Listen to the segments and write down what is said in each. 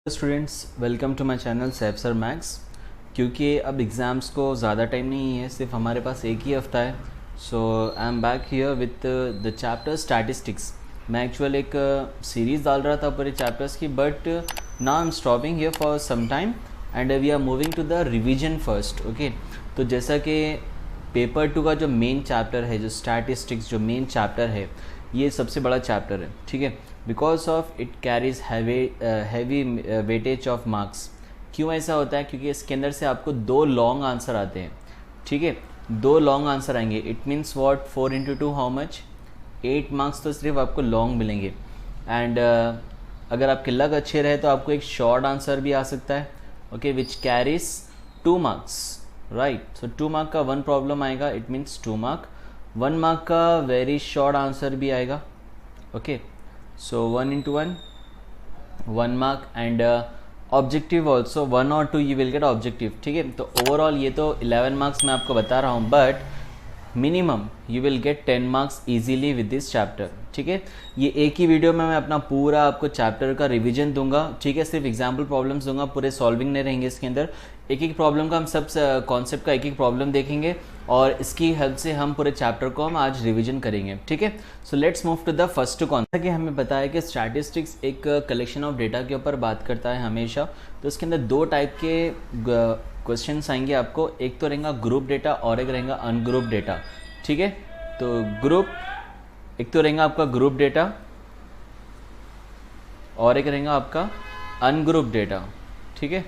Students, welcome to my channel Saif sir maths. क्योंकि अब exams को ज़्यादा टाइम नहीं है, सिर्फ हमारे पास एक ही हफ्ता है। So I am back here with the chapter statistics. मैं एक्चुअल एक सीरीज़ डाल रहा था पूरे चैप्टर्स की, but now I am stopping here for some time and we are moving to the revision first. Okay, तो जैसा कि पेपर 2 का जो मेन चैप्टर है, जो स्टैटिस्टिक्स जो मेन चैप्टर है, ये सबसे बड़ा चैप्टर है, ठीक है। Because of it carries heavy weightage of marks. क्यों ऐसा होता है? क्योंकि इसके अंदर से आपको 2 लॉन्ग आंसर आते हैं, ठीक है। 2 लॉन्ग आंसर आएंगे। It means what? 4 into 2 how much? 8 marks तो सिर्फ आपको लॉन्ग मिलेंगे। एंड अगर आपके लक अच्छे रहे तो आपको एक शॉर्ट आंसर भी आ सकता है, okay, which carries 2 marks, right. So 2 mark का 1 प्रॉब्लम आएगा, इट मीन्स 2 मार्क। 1 मार्क का वेरी शॉर्ट आंसर भी आएगा, okay. So 1 into 1 mark and objective also 1 or 2 you will get objective, ठीक है। तो ओवरऑल ये तो 11 मार्क्स मैं आपको बता रहा हूँ, but minimum you will get 10 marks easily with this chapter, ठीक है। ये एक ही वीडियो में मैं अपना पूरा आपको चैप्टर का रिवीजन दूंगा, ठीक है। सिर्फ एग्जाम्पल प्रॉब्लम्स दूंगा, पूरे सॉल्विंग नहीं रहेंगे इसके अंदर। एक एक प्रॉब्लम का हम सब कॉन्सेप्ट का एक एक प्रॉब्लम देखेंगे और इसकी हेल्प से हम पूरे चैप्टर को हम आज रिवीजन करेंगे, ठीक है। So let's move to the first concept. कि हमें पता है कि स्टैटिस्टिक्स एक कलेक्शन ऑफ डेटा के ऊपर बात करता है हमेशा। तो इसके अंदर 2 टाइप के क्वेश्चंस आएंगे आपको। एक तो रहेगा ग्रुप डेटा और एक रहेगा अनग्रुप डेटा, ठीक है। तो ग्रुप, एक तो रहेगा आपका ग्रुप डेटा और एक रहेगा आपका अनग्रुप डेटा, ठीक है।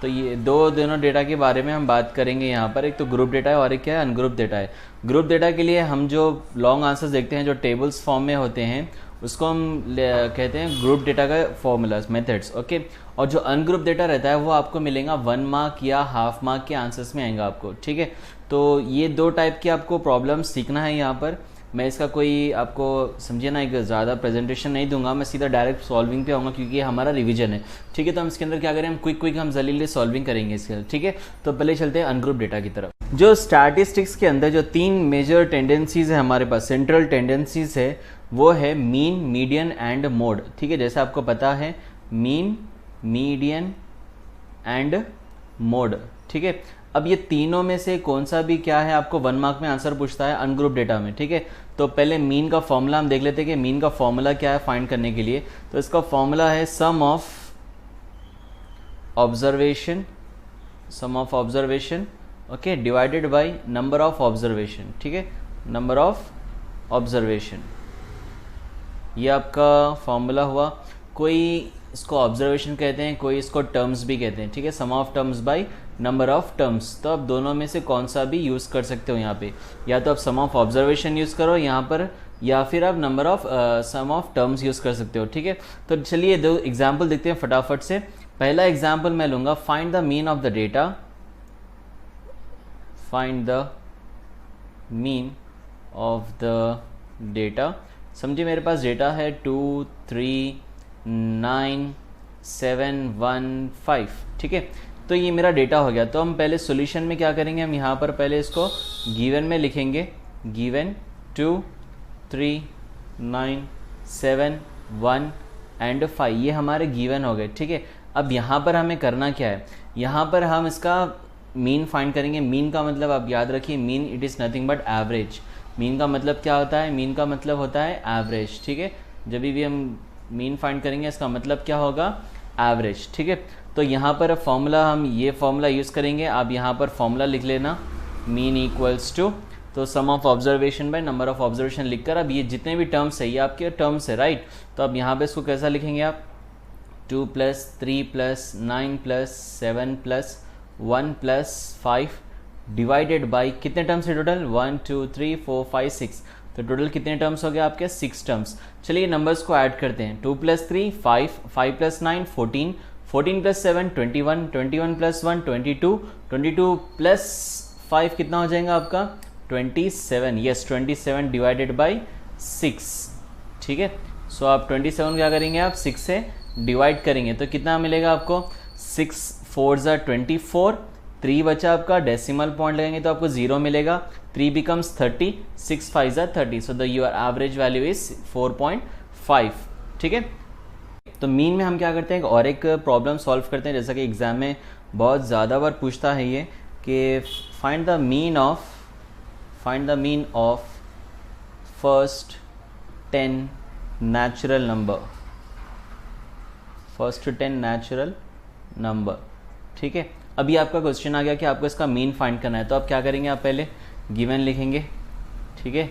तो ये दोनों डेटा के बारे में हम बात करेंगे यहाँ पर। एक तो ग्रुप डेटा है और एक क्या है? अनग्रुप डेटा है। ग्रुप डेटा के लिए हम जो लॉन्ग आंसर्स देखते हैं, जो टेबल्स फॉर्म में होते हैं, उसको हम कहते हैं ग्रुप डेटा का फॉर्मूलाज, मेथड्स, ओके। और जो अनग्रुप डेटा रहता है वो आपको मिलेगा 1 मार्क या हाफ मार्क के आंसर्स में आएगा आपको, ठीक है। तो ये 2 टाइप के आपको प्रॉब्लम सीखना है यहाँ पर। मैं इसका कोई आपको समझिए ना, एक ज़्यादा प्रेजेंटेशन नहीं दूंगा, मैं सीधा डायरेक्ट सॉल्विंग पे आऊँगा क्योंकि ये हमारा रिवीजन है, ठीक है। तो हम इसके अंदर क्या करें, हम क्विक हम जल्दी सॉल्विंग करेंगे इसके, ठीक है। तो पहले चलते हैं अनग्रुप डेटा की तरफ। जो स्टैटिस्टिक्स के अंदर जो 3 मेजर टेंडेंसीज है हमारे पास, सेंट्रल टेंडेंसीज है, वो है मीन, मीडियन एंड मोड, ठीक है। जैसे आपको पता है मीन, मीडियन एंड मोड, ठीक है। अब ये तीनों में से कौन सा भी क्या है, आपको 1 मार्क में आंसर पूछता है अनग्रुप डेटा में, ठीक है। तो पहले मीन का फॉर्मूला हम देख लेते हैं कि मीन का फॉर्मूला क्या है फाइंड करने के लिए। तो इसका फॉर्मूला है sum of observation, okay, divided by number of observation, ठीक है, नंबर ऑफ ऑब्जर्वेशन। ये आपका फॉर्मूला हुआ। कोई इसको ऑब्जर्वेशन कहते हैं, कोई इसको टर्म्स भी कहते हैं, ठीक है। Sum of terms by number of terms. तो आप दोनों में से कौन सा भी यूज़ कर सकते हो यहाँ पे। या तो आप सम ऑफ ऑब्जर्वेशन यूज़ करो यहाँ पर, या फिर आप number of sum of terms use कर सकते हो, ठीक है। तो चलिए 2 एग्जाम्पल देखते हैं फटाफट से। पहला एग्जाम्पल मैं लूँगा, find the mean of the data, find the mean of the data. समझिए मेरे पास डेटा है 2 3 9 7 1 5, ठीक है। तो ये मेरा डेटा हो गया। तो हम पहले सॉल्यूशन में क्या करेंगे, हम यहाँ पर पहले इसको गिवन में लिखेंगे, गिवन 2 3 9 7 1 एंड 5, ये हमारे गिवन हो गए, ठीक है। अब यहाँ पर हमें करना क्या है, यहाँ पर हम इसका मीन फाइंड करेंगे। मीन का मतलब आप याद रखिए, mean it is nothing but average. Mean का मतलब क्या होता है? मीन का मतलब होता है एवरेज, ठीक है। जब भी हम मीन फाइंड करेंगे इसका मतलब क्या होगा? एवरेज, ठीक है। तो यहाँ पर फॉर्मूला, हम ये फॉर्मूला यूज़ करेंगे। आप यहाँ पर फॉर्मूला लिख लेना, मीन इक्वल्स टू, तो sum of observation by number of observation लिखकर, अब ये जितने भी टर्म्स है ये आपके टर्म्स है, राइट। तो अब यहाँ पे इसको कैसा लिखेंगे आप? 2 + 3 + 9 + 7 + 1 + 5 डिवाइडेड बाई कितने टर्म्स है टोटल? 1 2 3 4 5 6। तो टोटल कितने टर्म्स हो गए आपके? 6 टर्म्स। चलिए नंबर्स को ऐड करते हैं। 2 + 3 5, 5 + 9 14, 14 + 7 21, 21 + 1 22, 22 + 5 कितना हो जाएगा आपका? 27। यस, 27 डिवाइडेड बाई 6, ठीक है। सो आप 27 क्या करेंगे, आप 6 से डिवाइड करेंगे तो कितना मिलेगा आपको? 6 4 ज़ा 24, 3 बचा आपका, डेसिमल पॉइंट लगेंगे तो आपको 0 मिलेगा, 3 becomes 30, 6 5 30, so the your average value is 4.5। ठीक है, तो मीन में हम क्या करते हैं और एक प्रॉब्लम सॉल्व करते हैं, जैसा कि एग्जाम में बहुत ज़्यादा बार पूछता है ये कि find the mean of first 10 natural number. ठीक है, अभी आपका क्वेश्चन आ गया कि आपको इसका मीन फाइंड करना है, तो आप क्या करेंगे, आप पहले गिवन लिखेंगे। ठीक है,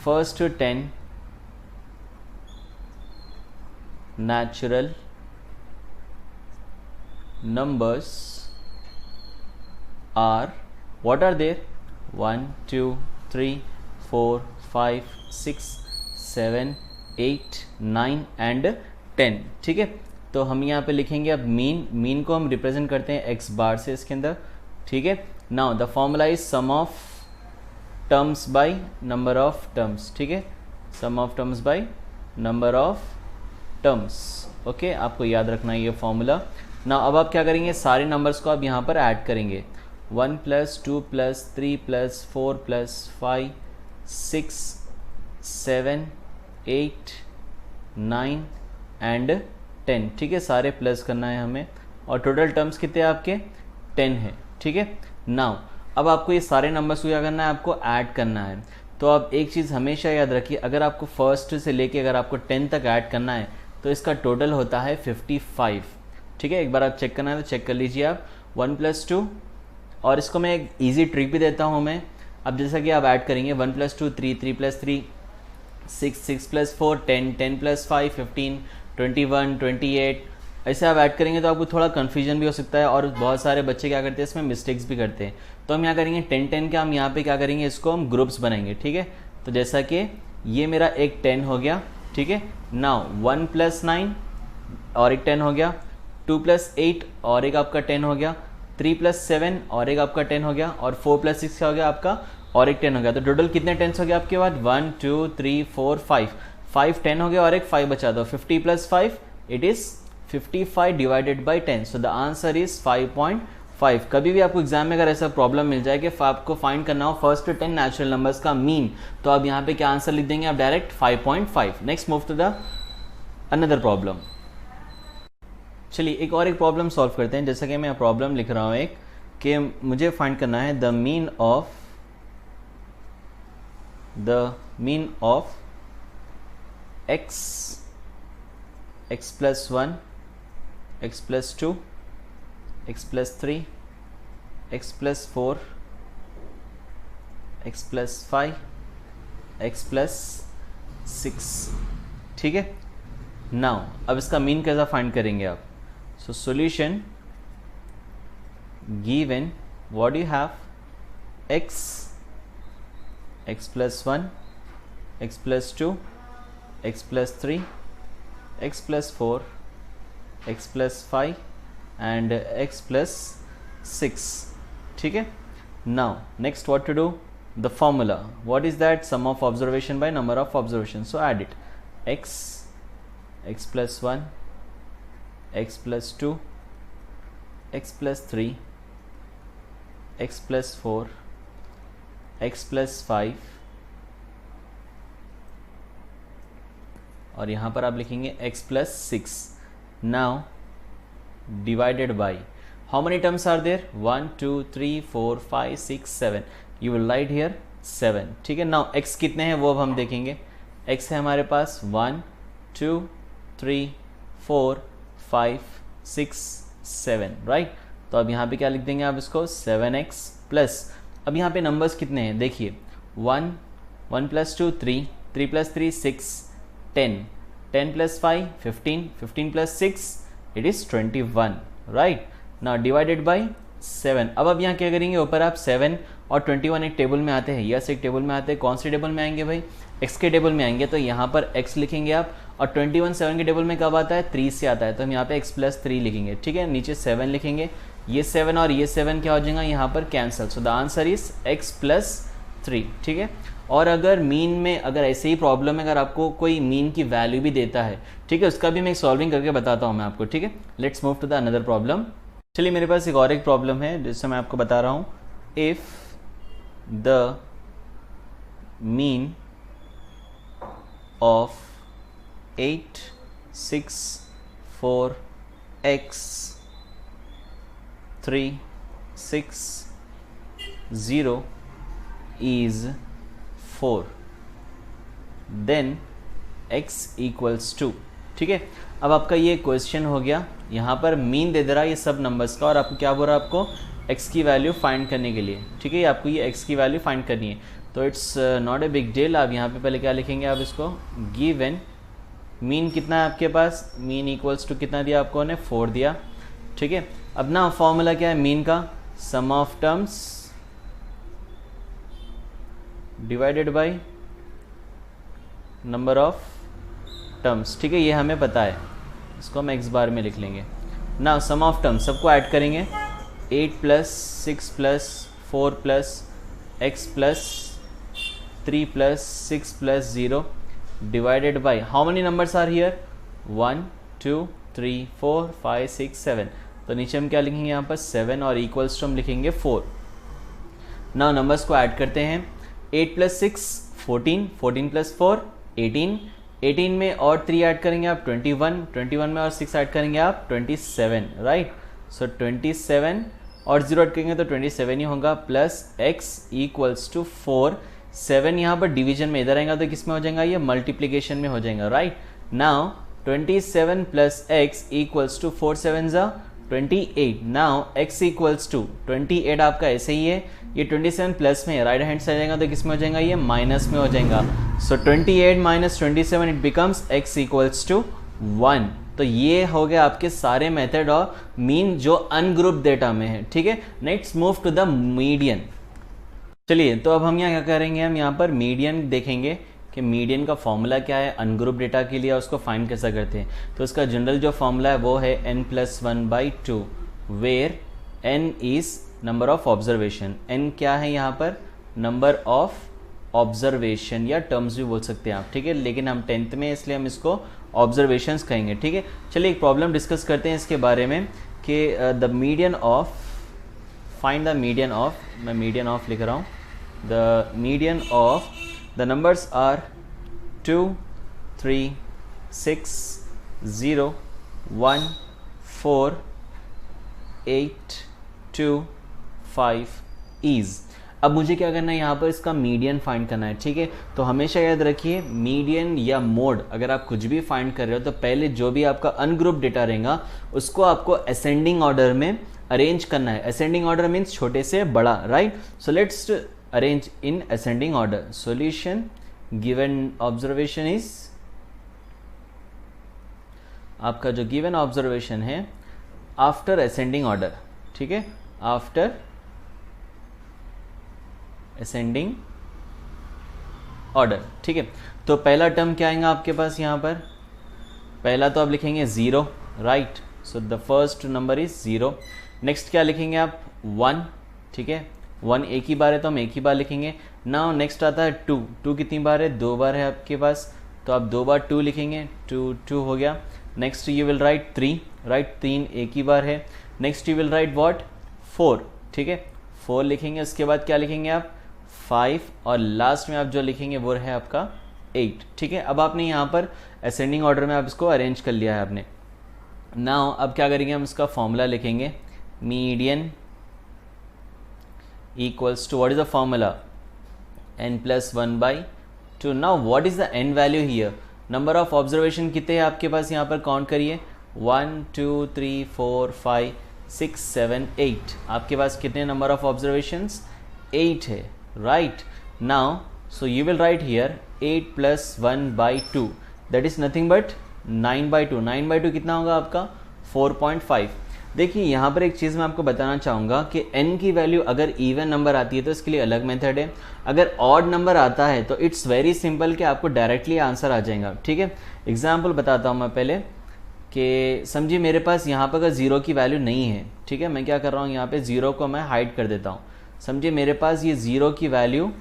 first 10 natural numbers are, what are there, 1 2 3 4 5 6 7 8 9 and 10। ठीक है, तो हम यहाँ पे लिखेंगे अब मीन को हम रिप्रेजेंट करते हैं x बार से इसके अंदर। ठीक है, now the formula is sum of terms by number of terms. ठीक है, sum of terms by number of terms. Okay, आपको याद रखना है ये फॉर्मूला। ना अब आप क्या करेंगे, सारे नंबर्स को आप यहाँ पर ऐड करेंगे, 1 + 2 + 3 + 4 + 5 6 7 8 9 एंड 10। ठीक है, सारे प्लस करना है हमें, और टोटल टर्म्स कितने हैं आपके, 10 है। ठीक है, नाउ अब आपको ये सारे नंबर्स को क्या करना है, आपको ऐड करना है। तो आप एक चीज़ हमेशा याद रखिए, अगर आपको फर्स्ट से लेके अगर आपको 10 तक ऐड करना है तो इसका टोटल होता है 55। ठीक है, एक बार आप चेक करना है तो चेक कर लीजिए आप, 1 + 2, और इसको मैं एक ईजी ट्रिक भी देता हूँ मैं। अब जैसा कि आप ऐड करेंगे 1 + 2 3, 3 + 3 6, 6 + 4 10, 10 + 5 15, 21 28, ऐसे आप ऐड करेंगे तो आपको थोड़ा कन्फ्यूजन भी हो सकता है, और बहुत सारे बच्चे क्या करते हैं इसमें मिस्टेक्स भी करते हैं। तो हम यहाँ करेंगे 10 10 के, हम यहाँ पे क्या करेंगे, इसको हम ग्रुप्स बनाएंगे। ठीक है, तो जैसा कि ये मेरा एक 10 हो गया। ठीक है, नाउ 1 + 9 और एक 10 हो गया, 2 + 8 और एक आपका 10 हो गया, 3 + 7 और एक आपका 10 हो गया, और 4 + 6 क्या हो गया आपका, और एक 10 हो गया। तो टोटल कितने 10 हो गया आपके बाद, 1 2 3 4 5 10 हो गया, और एक 5 बचा दो, 50 + 5 it is 55 divided by 10। So the answer is 5.5। कभी भी आपको एग्जाम में अगर ऐसा प्रॉब्लम मिल जाए कि आपको फाइंड करना हो फर्स्ट 10 नेचुरल नंबर्स का मीन, तो आप यहाँ पे क्या आंसर लिख देंगे, आप direct 5.5। Next move to the another problem. चलिए एक प्रॉब्लम सॉल्व करते हैं। जैसा कि मैं प्रॉब्लम लिख रहा हूँ एक, कि मुझे फाइंड करना है the mean of x + 1 x + 2 x + 3 x + 4 x + 5 x + 6। ठीक है, नाउ अब इसका मीन कैसा फाइंड करेंगे आप। So solution given what you have, x + 1 x + 2 x + 3 x + 4 x + 5 and x + 6। ठीक है, now next what to do, the formula, what is that, sum of observation by number of observations। so add it, x + 1 x + 2 x + 3 x + 4 x + 5, और यहाँ पर आप लिखेंगे x + 6। Now divided by, how many terms are there, 1 2 3 4 5 6 7, you will write here 7। ठीक है, now x कितने हैं वो अब हम देखेंगे। x है हमारे पास 1 2 3 4 5 6 7, राइट। तो अब यहाँ पे क्या लिख देंगे आप इसको, 7x प्लस, अब यहाँ पे नंबर्स कितने हैं देखिए, 1 1 + 2 3 3 + 3 6 10 10 + 5 15 15 + 6 it is 21, right. Now divided by 7। अब यहाँ क्या करेंगे, ऊपर आप 7 और 21 एक टेबल में आते हैं, यस एक टेबल में आते हैं। कौन से टेबल में आएंगे भाई, x के टेबल में आएंगे, तो यहाँ पर x लिखेंगे आप, और 21 7 के टेबल में कब आता है, 3 से आता है, तो हम यहाँ पे x + 3 लिखेंगे। ठीक है, नीचे 7 लिखेंगे, ये 7 और ये 7 क्या हो जाएगा यहाँ पर cancel. So the answer is x + 3। ठीक है, और अगर मीन में अगर ऐसे ही प्रॉब्लम है, अगर आपको कोई मीन की वैल्यू भी देता है, ठीक है, उसका भी मैं सॉल्विंग करके बताता हूँ मैं आपको। ठीक है, let's move to the another problem. चलिए मेरे पास एक और एक प्रॉब्लम है जिससे मैं आपको बता रहा हूँ. If the mean of 8, 6, 4, x 3, 6, 0 is 4, then x equals to. ठीक है, अब आपका ये क्वेश्चन हो गया. यहाँ पर मीन दे दे रहा है ये सब नंबर्स का और आपको क्या बोल रहा है, आपको x की वैल्यू फाइंड करने के लिए. ठीक है, आपको ये x की वैल्यू फाइंड करनी है. तो it's not a big deal. आप यहाँ पे पहले क्या लिखेंगे, आप इसको गिवन मीन कितना है आपके पास, मीन इक्वल्स टू कितना दिया आपको ने, 4 दिया. ठीक है, अब ना फॉर्मूला क्या है मीन का, sum of terms divided by number of terms. ठीक है, ये हमें पता है, इसको हम x बार में लिख लेंगे. ना सम ऑफ टर्म्स सबको ऐड करेंगे, 8 plus 6 plus 4 plus x plus 3 plus 6 plus 0 divided by how many numbers are here, 1 2 3 4 5 6 7. तो नीचे हम क्या लिखेंगे यहाँ पर 7 और इक्वल्स टू हम लिखेंगे 4. ना नंबर्स को ऐड करते हैं, 8 प्लस 6 14, 14 प्लस 4 18, 18 में और 3 ऐड करेंगे आप 21, 21 में और 6 ऐड करेंगे आप 27. राइट, सो 27 और 0 ऐड करेंगे तो 27 ही होगा, प्लस x इक्वल्स टू 4. 7 यहाँ पर डिवीजन में इधर आएगा तो किस में हो जाएगा, ये मल्टीप्लीकेशन में हो जाएगा. Right, now 27 plus x equals to 4 7 जा 28. नाउ x इक्वल्स टू 28 आपका ऐसे ही है, ये 27 प्लस में राइट हैंड साइड जाएगा तो किस में हो जाएगा, ये माइनस में हो जाएगा. So 28 minus 27 it becomes x equals to 1. तो ये हो गया आपके सारे मेथड और मीन जो अनग्रुप डेटा में है. ठीक है, next move to the median. चलिए तो अब हम यहाँ क्या करेंगे, हम यहाँ पर मीडियन देखेंगे कि मीडियन का फॉर्मूला क्या है अनग्रुप डेटा के लिए, उसको फाइंड कैसा करते हैं. तो इसका जनरल जो फॉर्मूला है वो है n+1/2 where n is number of observation. n क्या है यहाँ पर, नंबर ऑफ ऑब्जर्वेशन या टर्म्स भी बोल सकते हैं आप. ठीक है, लेकिन हम 10th में इसलिए हम इसको ऑब्जर्वेशंस कहेंगे. ठीक है, चलिए एक प्रॉब्लम डिस्कस करते हैं इसके बारे में कि the median of, find the median of, मैं मीडियन ऑफ लिख रहा हूँ, the median of the numbers are 2 3 6 0 1 4 8 2 5 is. अब मुझे क्या करना है, यहाँ पर इसका मीडियन फाइंड करना है. ठीक है, तो हमेशा याद रखिए मीडियन या मोड अगर आप कुछ भी फाइंड कर रहे हो तो पहले जो भी आपका अनग्रुप डेटा रहेगा उसको आपको असेंडिंग ऑर्डर में अरेंज करना है. असेंडिंग ऑर्डर मीन्स छोटे से बड़ा. Right, so let's arrange in ascending order. Solution given observation is, आपका जो given observation है after ascending order. ठीक है, after ascending order. ठीक है, तो पहला टर्म क्या आएगा आपके पास, यहाँ पर पहला तो आप लिखेंगे 0. Right, so the first number is 0. Next क्या लिखेंगे आप 1. ठीक है, 1 एक ही बार है तो हम एक ही बार लिखेंगे. नाउ नेक्स्ट आता है 2. 2 कितनी बार है, 2 बार है आपके पास, तो आप 2 बार 2 लिखेंगे. 2 हो गया. Next you will right 3. Right, 3 एक ही बार है. Next you will right what 4. ठीक है, 4 लिखेंगे. उसके बाद क्या लिखेंगे आप 5 और लास्ट में आप जो लिखेंगे वो है आपका 8. ठीक है, अब आपने यहाँ पर असेंडिंग ऑर्डर में आप इसको अरेंज कर लिया है आपने. नाउ अब क्या करेंगे, हम इसका फॉर्मूला लिखेंगे, median equals to what is the formula, n+1/2. now what is the n value here, number of observation कितने हैं आपके पास, यहाँ पर काउंट करिए 1 2 3 4 5 6 7 8. आपके पास कितने नंबर ऑफ ऑब्जर्वेशंस, 8 है. Right, now so you will write here 8 + 1/2 that is nothing but 9/2. 9/2 कितना होगा आपका 4.5. देखिए यहाँ पर एक चीज़ मैं आपको बताना चाहूँगा कि n की वैल्यू अगर इवन नंबर आती है तो इसके लिए अलग मेथड है, अगर ऑड नंबर आता है तो इट्स वेरी सिंपल कि आपको डायरेक्टली आंसर आ जाएगा. ठीक है, एग्जाम्पल बताता हूँ मैं पहले कि समझिए मेरे पास यहाँ पर अगर 0 की वैल्यू नहीं है. ठीक है, मैं क्या कर रहा हूँ, यहाँ पे 0 को मैं हाइड कर देता हूँ. समझिए मेरे पास ये 0 की वैल्यू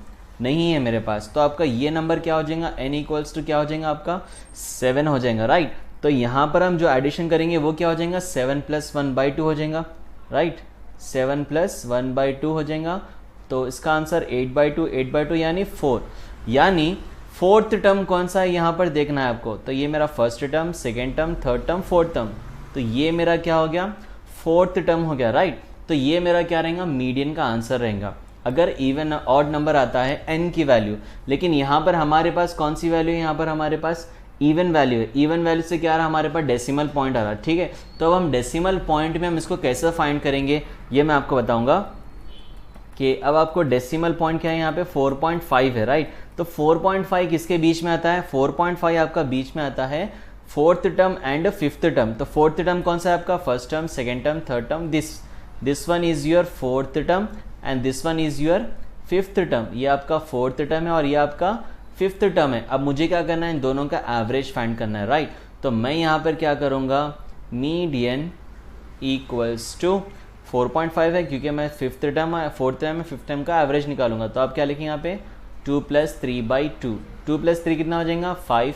नहीं है मेरे पास, तो आपका ये नंबर क्या हो जाएगा, n = क्या हो जाएगा आपका 7 हो जाएगा. राइट, तो यहाँ पर हम जो एडिशन करेंगे वो क्या हो जाएगा 7 + 1/2 हो जाएगा. राइट, 7 प्लस 1/2 हो जाएगा, तो इसका आंसर 8/2, 8/2 यानी 4, यानी फोर्थ टर्म कौन सा है यहाँ पर देखना है आपको। तो ये मेरा first term, second term, third term, fourth term, तो ये मेरा क्या हो गया, फोर्थ टर्म हो गया, राइट। तो ये मेरा क्या रहेगा, मीडियन का आंसर रहेगा अगर इवन ऑड नंबर आता है n की वैल्यू। लेकिन यहाँ पर हमारे पास कौन सी वैल्यू है, यहाँ पर हमारे पास इवन वैल्यू है। इवन वैल्यू से क्या आ रहा है, हमारे पास डेसिमल पॉइंट आ रहा है, ठीक है। तो अब हम डेसिमल पॉइंट में हम इसको कैसे फाइंड करेंगे ये मैं आपको बताऊंगा कि अब आपको डेसिमल पॉइंट क्या है, यहाँ पे 4.5 है, राइट। तो 4.5 किसके बीच में आता है, 4.5 आपका बीच में आता है fourth term and fifth term. तो फोर्थ टर्म कौन सा है आपका, first term, second term, third term, this one is your fourth term and this one is your fifth term. ये आपका फोर्थ टर्म है और ये आपका फिफ्थ टर्म है। अब मुझे क्या करना है, इन दोनों का एवरेज फाइंड करना है, राइट। तो मैं यहाँ पर क्या करूँगा, मीडियन इक्वल्स टू 4.5 है क्योंकि मैं फिफ्थ टर्म, फोर्थ टर्म में फिफ्थ टर्म का एवरेज निकालूंगा। तो आप क्या लिखेंगे यहाँ पे, 2 + 3/2, 2 + 3 कितना हो जाएगा, 5,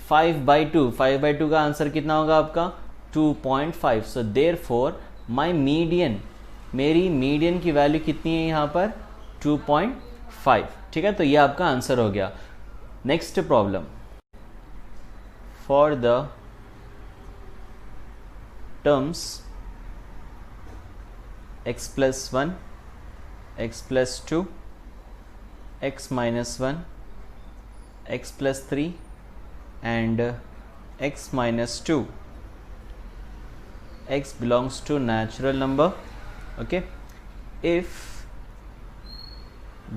5/2, 5/2 का आंसर कितना होगा आपका, 2.5। सो देयरफॉर माय मीडियन, मेरी मीडियन की वैल्यू कितनी है यहाँ पर, 2.5, ठीक है। तो ये आपका आंसर हो गया। Next problem, for the terms x + 1, x + 2, x - 1, x + 3 and x - 2, x belongs to natural number, okay. If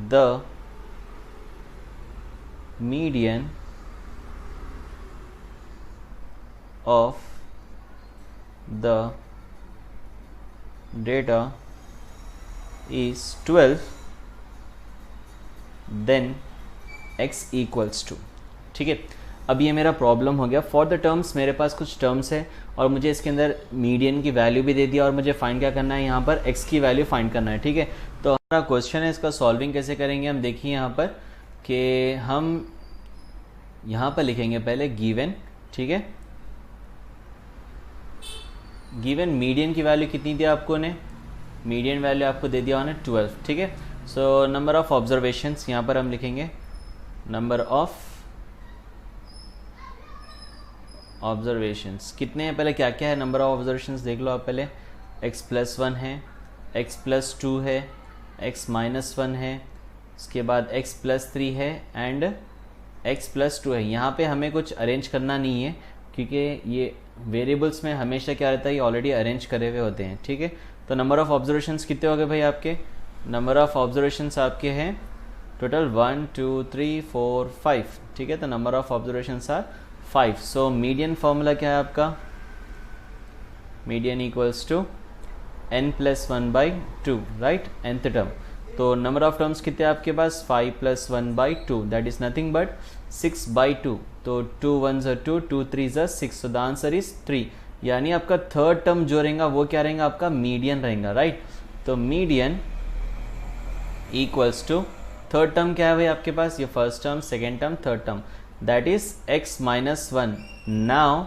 the median of the data is 12 then x equals to, ठीक है। अब ये मेरा प्रॉब्लम हो गया। फॉर द टर्म्स, मेरे पास कुछ terms है और मुझे इसके अंदर मीडियन की वैल्यू भी दे दिया और मुझे फाइंड क्या करना है, यहाँ पर x की वैल्यू फाइंड करना है, ठीक है। तो हमारा क्वेश्चन है, इसका सॉल्विंग कैसे करेंगे हम देखिए यहाँ पर कि हम यहाँ पर लिखेंगे पहले गिवन, ठीक है। गिवन मीडियन की वैल्यू कितनी दी आपको ने, मीडियन वैल्यू आपको दे दिया उन्हें 12, ठीक है। सो नंबर ऑफ ऑब्जर्वेशंस यहाँ पर हम लिखेंगे, नंबर ऑफ ऑब्जर्वेशंस कितने हैं, पहले क्या क्या है नंबर ऑफ ऑब्जर्वेशंस देख लो आप पहले। x + 1 है, x + 2 है, x - 1 है, उसके बाद x + 3 है एंड x + 2 है। यहाँ पे हमें कुछ अरेंज करना नहीं है क्योंकि ये वेरिएबल्स में हमेशा क्या रहता है, ये ऑलरेडी अरेंज करे हुए होते हैं, ठीक है। तो नंबर ऑफ ऑब्जर्वेशंस कितने हो गए भाई आपके, नंबर ऑफ ऑब्जर्वेशंस आपके हैं टोटल 1 2 3 4 5, ठीक है। तो number of observations are 5। So median formula क्या है आपका, median equals to n + 1/2, right, nth term. तो नंबर ऑफ टर्म्स कितने आपके पास, 5 + 1/2, दैट इज नथिंग बट 6/2। तो 2 1s are 2, 2 3s are 6, so the answer is 3। यानी आपका थर्ड टर्म जो रहेगा वो क्या रहेगा, आपका मीडियन रहेगा, राइट। तो median equals to, third term क्या है भाई आपके पास, ये first term, second term, third term, that is x - 1। Now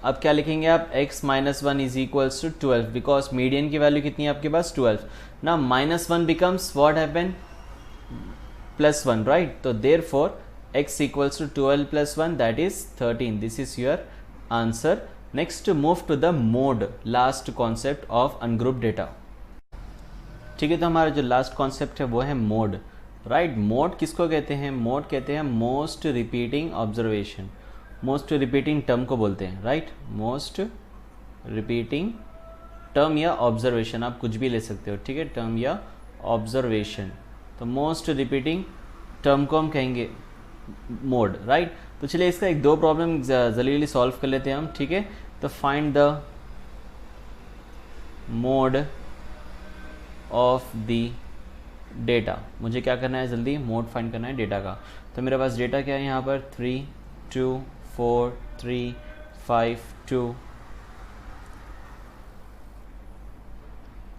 अब क्या लिखेंगे आप, x - 1 is equals to 12 because median की वैल्यू कितनी है आपके पास, 12। ना -1 बिकम्स व्हाट हैपन, +1, राइट। तो therefore x equals to 12 + 1, that is 13. This is your answer. Next, move to the mode, last concept of ungrouped data. ठीक है, तो हमारा जो लास्ट कॉन्सेप्ट है वो है मोड, राइट। मोड किसको कहते हैं, मोड कहते हैं most repeating observation, most repeating term को बोलते हैं, राइट। मोस्ट रिपीटिंग टर्म या ऑब्जर्वेशन, आप कुछ भी ले सकते हो, ठीक है, टर्म या ऑब्जर्वेशन। तो मोस्ट रिपीटिंग टर्म को हम कहेंगे मोड, राइट। तो चलिए इसका एक दो प्रॉब्लम जल्दी सॉल्व कर लेते हैं हम, ठीक है। तो find the mode of the data, मुझे क्या करना है, जल्दी मोड फाइंड करना है डेटा का। तो मेरे पास डेटा क्या है यहाँ पर, 3 2 4 3 5 2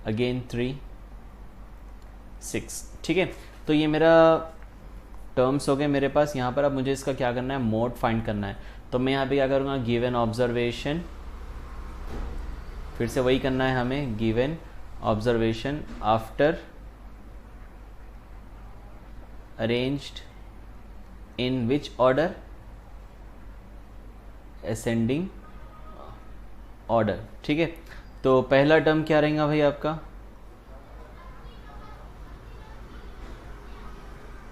अगेन 3 6, ठीक है। तो ये मेरा टर्म्स हो गए मेरे पास। यहाँ पर अब मुझे इसका क्या करना है, मोड फाइंड करना है। तो मैं यहाँ पे क्या करूँगा, गिवन ऑब्जर्वेशन, फिर से वही करना है हमें, given observation after arranged in which order, ascending order. ठीक है, तो पहला टर्म क्या रहेगा भाई आपका,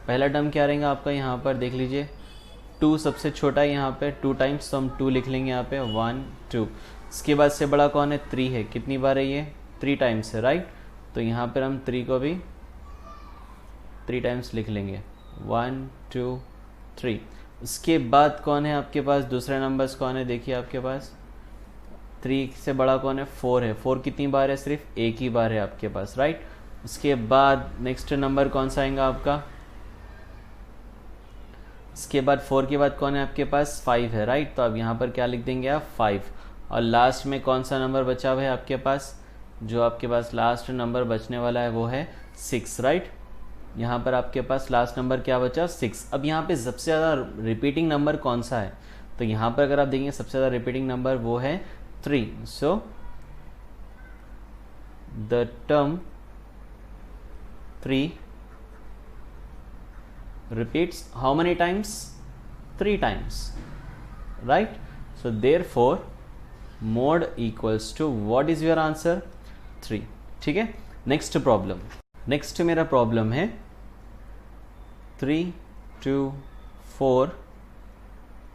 पहला टर्म क्या रहेगा आपका, यहाँ पर देख लीजिए 2 सबसे छोटा है यहाँ पे 2 टाइम्स, तो हम 2 लिख लेंगे यहाँ पे 1 2। इसके बाद से बड़ा कौन है, 3 है। कितनी बार है ये, 3 टाइम्स है, राइट। तो यहाँ पर हम 3 को भी 3 टाइम्स लिख लेंगे 1 2 3। उसके बाद कौन है आपके पास, दूसरे नंबर्स कौन है, देखिए आपके पास 3 से बड़ा कौन है, 4 है। 4 कितनी बार है, सिर्फ एक ही बार है आपके पास, राइट। उसके बाद नेक्स्ट नंबर कौन सा आएगा आपका, इसके बाद 4 के बाद कौन है आपके पास, 5 है, राइट। तो अब यहाँ पर क्या लिख देंगे आप, 5। और लास्ट में कौन सा नंबर बचा हुआ है आपके पास, जो आपके पास लास्ट नंबर बचने वाला है वो है 6, राइट। यहाँ पर आपके पास लास्ट नंबर क्या बचा, 6। अब यहाँ पे सबसे ज़्यादा रिपीटिंग नंबर कौन सा है, तो यहाँ पर अगर आप देखेंगे सबसे ज़्यादा रिपीटिंग नंबर वो है 3। So the term 3 repeats how many times, 3 times, right? So therefore mod equals to, what is your answer, 3। ठीक है, नेक्स्ट प्रॉब्लम, नेक्स्ट मेरा प्रॉब्लम है 3 2 4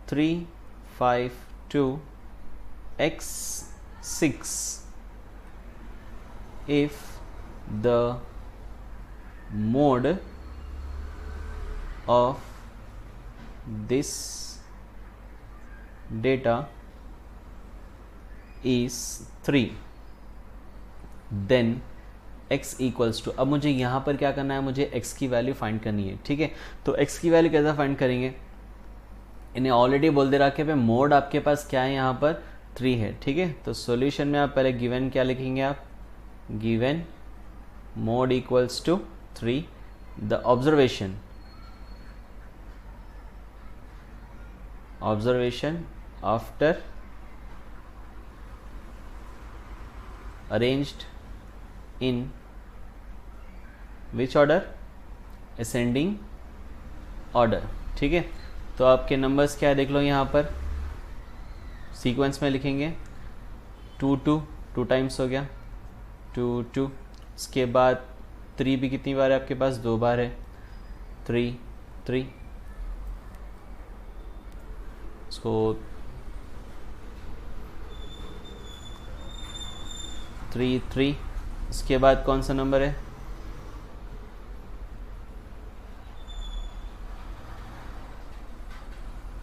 3 5 2 x 6 if the mode of this data is 3 then x equals to। अब मुझे यहाँ पर क्या करना है, मुझे x की वैल्यू फाइंड करनी है। ठीक है, तो x की वैल्यू कैसे फाइंड करेंगे, इन्हें ऑलरेडी बोल दे रखे पे मोड आपके पास क्या है, यहाँ पर 3 है। ठीक है, तो सॉल्यूशन में आप पहले गिवन क्या लिखेंगे, आप given mode equals to 3, the observation after arranged in which order, ascending order. ठीक है, तो आपके नंबर्स क्या है देख लो, यहाँ पर सीक्वेंस में लिखेंगे 2 2 2 टाइम्स हो गया 2 2। उसके बाद 3 भी कितनी बार है आपके पास, 2 बार है 3 3। इसको 3 3। इसके बाद कौन सा नंबर है,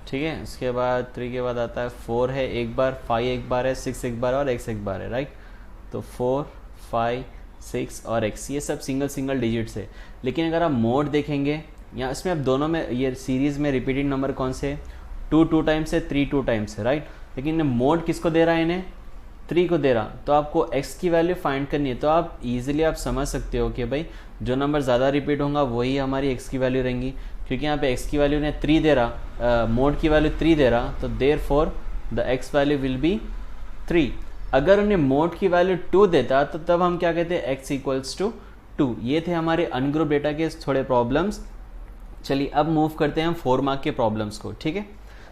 ठीक है। इसके बाद 3 के बाद आता है 4 है एक बार, 5 एक बार है, 6 एक बार और x एक बार है, राइट। तो 4 5 6 और x, ये सब सिंगल सिंगल डिजिट्स है। लेकिन अगर आप मोड देखेंगे यहाँ, इसमें अब दोनों में ये सीरीज में रिपीटेड नंबर कौन से, 2 2 टाइम्स है, 3 2 टाइम्स है, राइट। लेकिन मोड किसको दे रहा है, इन्हें 3 को दे रहा। तो आपको x की वैल्यू फाइंड करनी है। तो आप इजीली आप समझ सकते हो कि भाई जो नंबर ज़्यादा रिपीट होगा वही हमारी x की वैल्यू रहेंगी, क्योंकि यहाँ पे x की वैल्यू ने 3 दे रहा, मोड की वैल्यू 3 दे रहा, तो therefore the x value will be 3। अगर उन्हें मोड की वैल्यू 2 देता तो तब हम क्या कहते हैं, x इक्वल्स टू 2। ये थे हमारे अनग्रुप डेटा के थोड़े प्रॉब्लम्स। चलिए अब मूव करते हैं हम 4 मार्क के प्रॉब्लम्स को। ठीक है,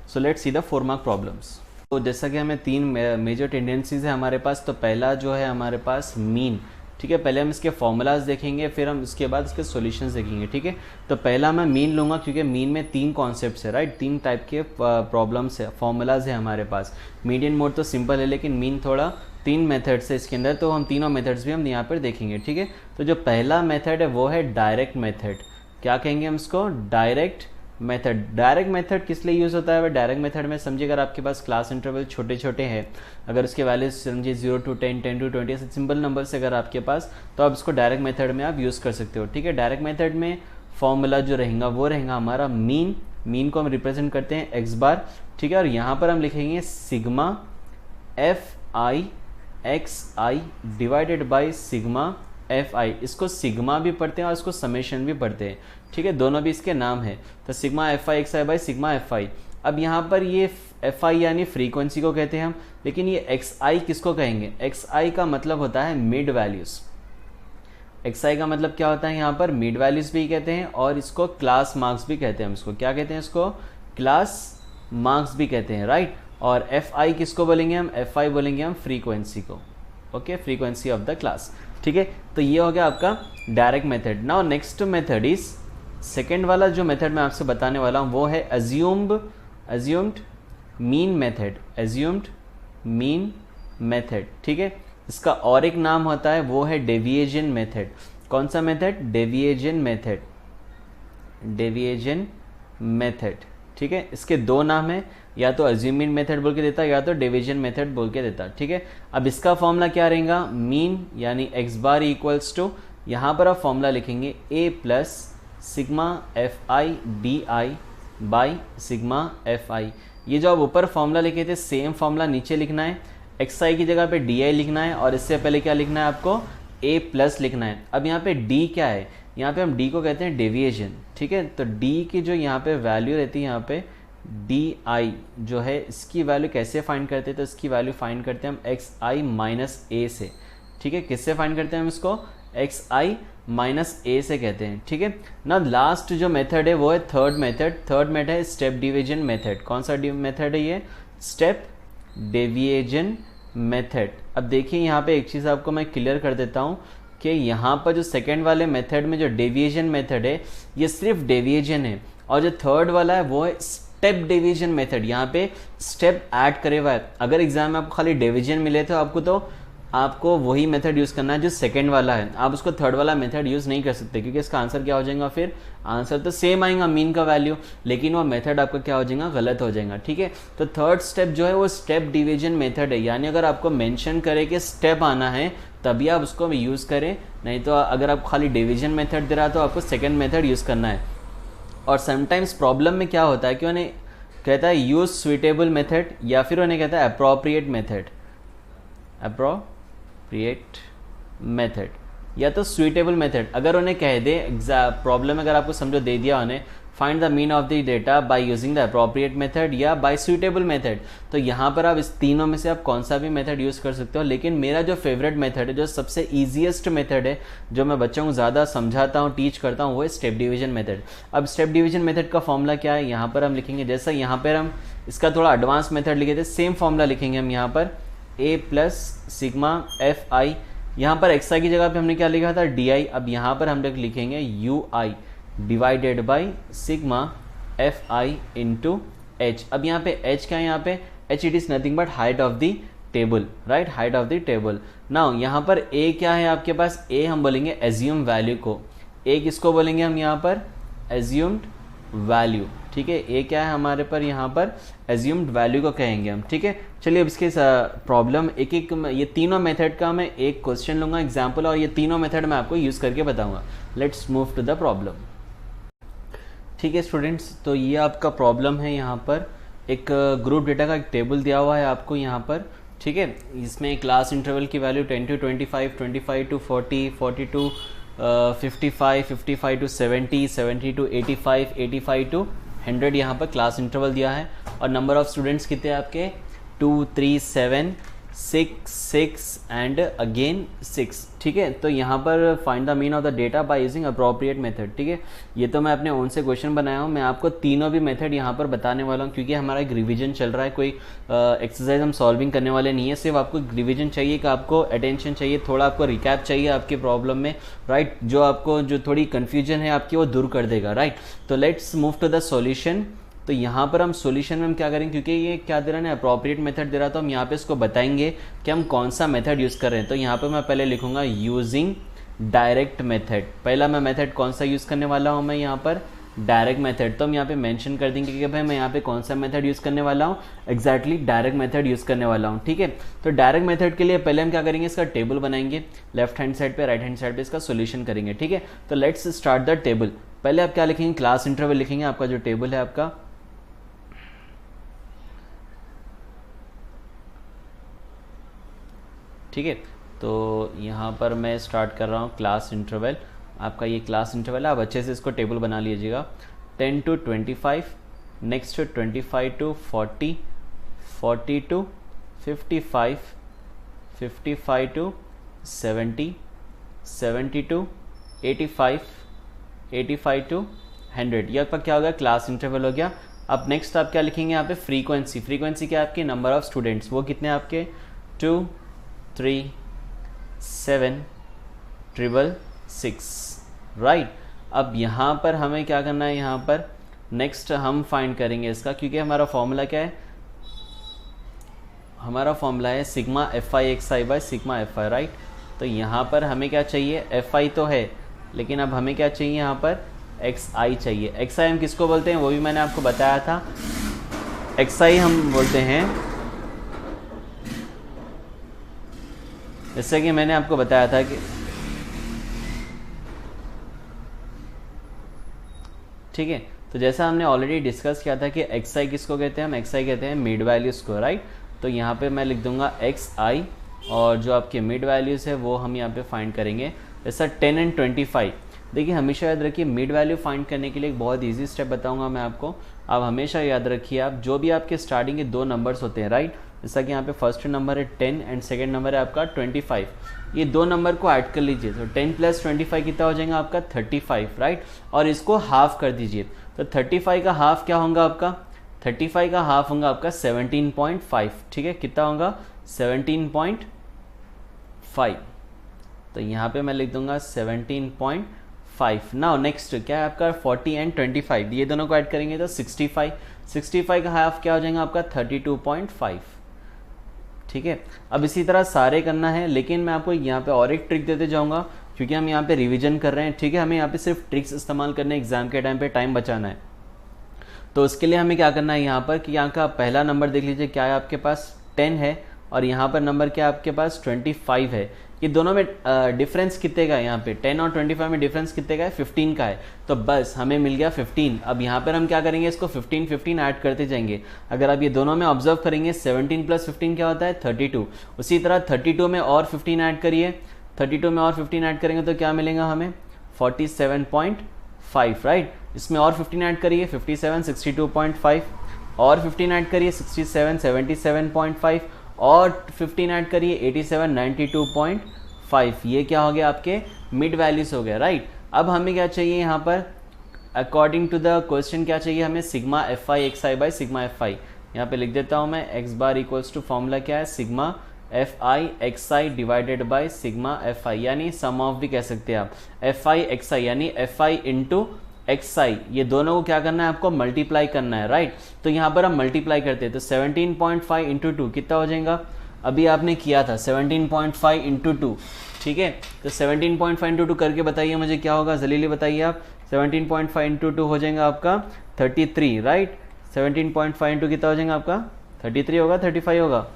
so let's see the 4 mark problems. तो जैसा कि हमें 3 मेजर टेंडेंसीज है हमारे पास। तो पहला जो है हमारे पास मीन, ठीक है। पहले हम इसके फॉर्मूलाज देखेंगे, फिर हम इसके बाद इसके सॉल्यूशंस देखेंगे, ठीक है। तो पहला मैं मीन लूँगा, क्योंकि मीन में 3 कॉन्सेप्ट्स है, राइट। 3 टाइप के प्रॉब्लम्स है, फॉर्मूलाज है हमारे पास। मीडियन मोड तो सिंपल है, लेकिन मीन थोड़ा 3 मेथड्स है इसके अंदर, तो हम तीनों मेथड्स भी हम यहाँ पर देखेंगे, ठीक है। तो जो पहला मेथड है वो है डायरेक्ट मेथड। क्या कहेंगे हम इसको, डायरेक्ट मेथड। डायरेक्ट मेथड किस लिए यूज़ होता है, डायरेक्ट मेथड में समझिए अगर आपके पास क्लास इंटरवल छोटे छोटे हैं, अगर उसके वैल्यूज समझिए 0 to 10 10 to 20 ऐसे सिंपल नंबर से अगर आपके पास, तो आप इसको डायरेक्ट मेथड में आप यूज़ कर सकते हो, ठीक है। डायरेक्ट मेथड में फॉर्मूला जो रहेगा वो रहेगा हमारा मीन। मीन को हम रिप्रेजेंट करते हैं एक्स बार, ठीक है। और यहाँ पर हम लिखेंगे sigma f i x i divided by sigma f आई। इसको सिग्मा भी पढ़ते हैं और इसको समेशन भी पढ़ते हैं, ठीक है। दोनों भी इसके नाम है। तो sigma f i x i by sigma f आई। अब यहाँ पर ये एफ आई यानी फ्रीक्वेंसी को कहते हैं हम, लेकिन ये एक्स आई किसको कहेंगे, एक्स आई का मतलब होता है मिड वैल्यूज, xi का मतलब क्या होता है यहाँ पर, मिड वैल्यूज भी कहते हैं और इसको क्लास मार्क्स भी कहते हैं। हम इसको क्या कहते हैं, इसको क्लास मार्क्स भी कहते हैं, राइट। और fi किसको बोलेंगे हम, fi बोलेंगे हम फ्रीक्वेंसी को, okay, frequency of the class, ठीक है। तो ये हो गया आपका direct method. Now next method is, second वाला जो मेथड मैं आपसे बताने वाला हूँ वो है assumed mean method, assumed mean method, ठीक है। इसका और एक नाम होता है वो है डेविएशन मेथड। कौन सा method, deviation method, deviation method, ठीक है। इसके दो नाम है, या तो अज्यूम मीन मेथड बोल के देता है या तो डेविएशन मेथड बोल के देता है, ठीक है। अब इसका फॉर्मूला क्या रहेगा, मीन यानी एक्स बार इक्वल्स टू, यहाँ पर आप फॉर्मूला लिखेंगे a plus sigma f I D I by sigma f आई। ये जो आप ऊपर फॉर्मूला लिखे थे सेम फॉर्मूला नीचे लिखना है, एक्स आई की जगह पे डी आई लिखना है और इससे पहले क्या लिखना है आपको, a प्लस लिखना है। अब यहाँ पे d क्या है, यहाँ पे हम d को कहते हैं डेविएशन, ठीक है। तो d की जो यहाँ पे वैल्यू रहती है, यहाँ पे डी आई जो है इसकी वैल्यू कैसे फाइंड करते हैं, तो इसकी वैल्यू फाइंड करते हैं हम एक्स आई माइनस ए से, ठीक है। किससे फाइंड करते हैं हम इसको, एक्स आई माइनस ए से कहते हैं, ठीक है ना। लास्ट जो मेथड है वो है थर्ड मेथड है स्टेप डिवीजन मेथड। कौन सा मेथड है ये, स्टेप डेविएशन मेथड। अब देखिए यहाँ पे एक चीज़ आपको मैं क्लियर कर देता हूँ कि यहाँ पर जो सेकेंड वाले मेथड में जो डेविएशन मेथड है ये सिर्फ डेविएशन है, और जो थर्ड वाला है वो है स्टेप डिवीजन मेथड। यहाँ पे स्टेप ऐड करे हुआ है। अगर एग्जाम में आपको खाली डिवीजन मिले तो आपको वही मेथड यूज़ करना है जो सेकंड वाला है, आप उसको थर्ड वाला मेथड यूज़ नहीं कर सकते, क्योंकि इसका आंसर क्या हो जाएगा, फिर आंसर तो सेम आएगा मीन का वैल्यू, लेकिन वो मेथड आपका क्या हो जाएगा, गलत हो जाएगा, ठीक है। तो थर्ड स्टेप जो है वो स्टेप डिवीजन मेथड है, यानी अगर आपको मेंशन करे कि स्टेप आना है तभी आप उसको यूज़ करें, नहीं तो अगर आप खाली डिवीजन मेथड दे रहा तो आपको सेकेंड मेथड यूज़ करना है। और समटाइम्स प्रॉब्लम में क्या होता है कि उन्हें कहता है यूज सुइटेबल मेथड, या फिर उन्हें कहता है अप्रोप्रिएट मेथड, अप्रोप्रिएट मेथड या तो सुइटेबल मेथड। अगर उन्हें कह दे प्रॉब्लम अगर आपको समझो दे दिया उन्हें, find the mean of the data by using the appropriate method या बाय सुइटेबल मेथड, तो यहाँ पर आप इस तीनों में से आप कौन सा भी मेथड यूज़ कर सकते हो। लेकिन मेरा जो फेवरेट मेथड है, जो सबसे ईजीएस्ट मेथड है, जो मैं बच्चों को ज़्यादा समझाता हूँ, टीच करता हूँ, वो है स्टेप डिवीजन मेथड। अब स्टेप डिवीजन मेथड का फॉर्मूला क्या है, यहाँ पर हम लिखेंगे, जैसा यहाँ पर हम इसका थोड़ा एडवांस मेथड लिखे थे, सेम फॉर्मूला लिखेंगे हम यहाँ पर a plus sigma f i. यहाँ पर एक्स आई की जगह पे हमने क्या लिखा था, डी आई। अब यहाँ पर हम लोग लिखेंगे you I divided by sigma f I into H. अब यहाँ पे एच क्या है, यहाँ पे H it is nothing but height of the table, right, height of the table. Now यहाँ पर ए क्या है आपके पास, ए हम बोलेंगे एज्यूम वैल्यू को, ए किसको बोलेंगे हम यहाँ पर, एज्यूम्ड वैल्यू, ठीक है। ए क्या है हमारे पर यहाँ पर, एज्यूम्ड वैल्यू को कहेंगे हम, ठीक है। चलिए अब इसके प्रॉब्लम एक एक, ये तीनों मेथड का मैं एक क्वेश्चन लूँगा एग्जाम्पल, और ये तीनों मेथड मैं आपको यूज़ करके बताऊँगा। Let's move to the problem, ठीक है स्टूडेंट्स। तो ये आपका प्रॉब्लम है, यहाँ पर एक ग्रुप डेटा का एक टेबल दिया हुआ है आपको यहाँ पर, ठीक है। इसमें क्लास इंटरवल की value 10 to 25, 25 to 40, 40 to 55, 55 to 70, 70 to 85, 85 to 100 यहाँ पर क्लास इंटरवल दिया है। और नंबर ऑफ स्टूडेंट्स कितने आपके, 2, 3, 7, 6 एंड अगेन 6, ठीक है। तो यहाँ पर find the mean of the data by using appropriate method, ठीक है। ये तो मैं अपने ओन से क्वेश्चन बनाया हूँ, मैं आपको तीनों भी मेथड यहाँ पर बताने वाला हूँ, क्योंकि हमारा एक रिवीजन चल रहा है, कोई एक्सरसाइज हम सॉल्विंग करने वाले नहीं है। सिर्फ आपको रिवीजन चाहिए, कि आपको अटेंशन चाहिए, थोड़ा आपको रिकैप चाहिए आपके प्रॉब्लम में, राइट। जो आपको जो थोड़ी कन्फ्यूजन है आपकी वो दूर कर देगा, राइट। तो let's move to the solution. तो यहाँ पर हम सॉल्यूशन में हम क्या करेंगे, क्योंकि ये क्या दे रहा है, अप्रोप्रिएट मेथड दे रहा, तो हम यहाँ पे इसको बताएंगे कि हम कौन सा मेथड यूज़ कर रहे हैं। तो यहाँ पे मैं पहले लिखूंगा यूजिंग डायरेक्ट मेथड। पहला मैं मेथड कौन सा यूज़ करने वाला हूँ, मैं यहाँ पर डायरेक्ट मेथड। तो हम यहाँ पे मेंशन कर देंगे कि भाई मैं यहाँ पे कौन सा मेथड यूज़ करने वाला हूँ, एग्जैक्टली डायरेक्ट मेथड यूज़ करने वाला हूँ, ठीक है। तो डायरेक्ट मेथड के लिए पहले हम क्या करेंगे, इसका टेबल बनाएंगे, लेफ्ट हैंड साइड पे, राइट हैंड साइड पे इसका सोल्यूशन करेंगे, ठीक है। तो लेट्स स्टार्ट द टेबल। पहले आप क्या लिखेंगे, क्लास इंटरवल लिखेंगे, आपका जो टेबल है आपका, ठीक है। तो यहाँ पर मैं स्टार्ट कर रहा हूँ क्लास इंटरवल, आपका ये क्लास इंटरवल है, आप अच्छे से इसको टेबल बना लीजिएगा। 10 to 25, next 25 to 40, 40 to 55, 55 to 70, 72, 85, 85 to 100, ये आपका क्या हो गया, क्लास इंटरवल हो गया। अब नेक्स्ट आप क्या लिखेंगे यहाँ पे, फ्रीक्वेंसी। फ्रीक्वेंसी क्या है आपकी, नंबर ऑफ स्टूडेंट्स, वो कितने आपके 2, 3, 7, 666, राइट। अब यहाँ पर हमें क्या करना है, यहाँ पर नेक्स्ट हम फाइंड करेंगे इसका, क्योंकि हमारा फॉर्मूला क्या है, हमारा फॉर्मूला है sigma f i x I by sigma f I, right. तो यहाँ पर हमें क्या चाहिए, एफ आई तो है, लेकिन अब हमें क्या चाहिए यहाँ पर, एक्स आई चाहिए। एक्स आई हम किसको बोलते हैं, वो भी मैंने आपको बताया था। एक्स आई हम बोलते हैं, जैसे कि मैंने आपको बताया था कि, ठीक है, तो जैसा हमने ऑलरेडी डिस्कस किया था कि एक्स आई किसको कहते हैं, हम एक्स आई कहते हैं मिड वैल्यूज़ को, राइट। तो यहाँ पे मैं लिख दूंगा एक्स आई, और जो आपके मिड वैल्यूज़ है वो हम यहाँ पे फाइंड करेंगे। जैसा 10 and 25, देखिए हमेशा याद रखिए मिड वैल्यू फाइंड करने के लिए एक बहुत इजी स्टेप बताऊंगा मैं आपको। आप हमेशा याद रखिए, आप जो भी आपके स्टार्टिंग के 2 नंबर्स होते हैं, राइट, जैसा कि यहाँ पे फर्स्ट नंबर है 10 एंड सेकंड नंबर है आपका 25, ये 2 नंबर को ऐड कर लीजिए। तो 10 + 25 कितना हो जाएगा आपका 35, राइट, और इसको हाफ कर दीजिए। तो 35 का हाफ क्या होगा आपका, 35 का हाफ होगा आपका 17.5, ठीक है, कितना होगा 17.5। तो यहाँ पे मैं लिख दूंगा 17.5। नाउ नेक्स्ट क्या है आपका 40 and 25, ये दोनों को ऐड करेंगे तो 65, 65 का हाफ क्या हो जाएगा आपका 32.5, ठीक है। अब इसी तरह सारे करना है, लेकिन मैं आपको यहाँ पे और एक ट्रिक देते जाऊँगा, क्योंकि हम यहाँ पे रिवीजन कर रहे हैं, ठीक है। हमें यहाँ पे सिर्फ ट्रिक्स इस्तेमाल करने, एग्जाम के टाइम पे टाइम बचाना है। तो उसके लिए हमें क्या करना है यहाँ पर कि यहाँ का पहला नंबर देख लीजिए, क्या है आपके पास 10 है, और यहाँ पर नंबर क्या है आपके पास 25 है। ये दोनों में डिफरेंस कितने का है, यहाँ पे 10 और 25 में डिफरेंस कितने का है, 15 का है। तो बस हमें मिल गया 15। अब यहाँ पर हम क्या करेंगे, इसको 15 ऐड करते जाएंगे। अगर आप ये दोनों में ऑब्जर्व करेंगे 17 + 15 क्या होता है 32। उसी तरह 32 में और 15 ऐड करिए, 32 में और 15 ऐड करेंगे तो क्या मिलेगा हमें 47.5, राइट। इसमें और 15 ऐड करिए 57 62.5, और 15 ऐड करिए 67 77.5, और 15 ऐड करिए 87 92.5। ये क्या हो गया आपके मिड वैल्यूज हो गया, राइट। अब हमें क्या चाहिए यहाँ पर, अकॉर्डिंग टू द क्वेश्चन क्या चाहिए हमें, sigma f i x i by sigma f i. यहाँ पे लिख देता हूँ मैं, x bar equals to formula क्या है, sigma f i x i divided by sigma f i, यानी सम ऑफ भी कह सकते हैं आप, एफ आई एक्स आई यानी एफ आई इंटू एक्स आई, ये दोनों को क्या करना है आपको मल्टीप्लाई करना है, राइट। तो यहाँ पर हम मल्टीप्लाई करते हैं, तो 17.5 इंटू 2 कितना हो जाएगा, अभी आपने किया था 17.5 इंटू 2, ठीक है। तो 17.5 इंटू 2 करके बताइए मुझे क्या होगा, जलीली बताइए आप। 17.5 इंटू 2 हो जाएगा आपका 33, राइट। 17.5 इंटू कितना हो जाएगा आपका 33 होगा 35 होगा,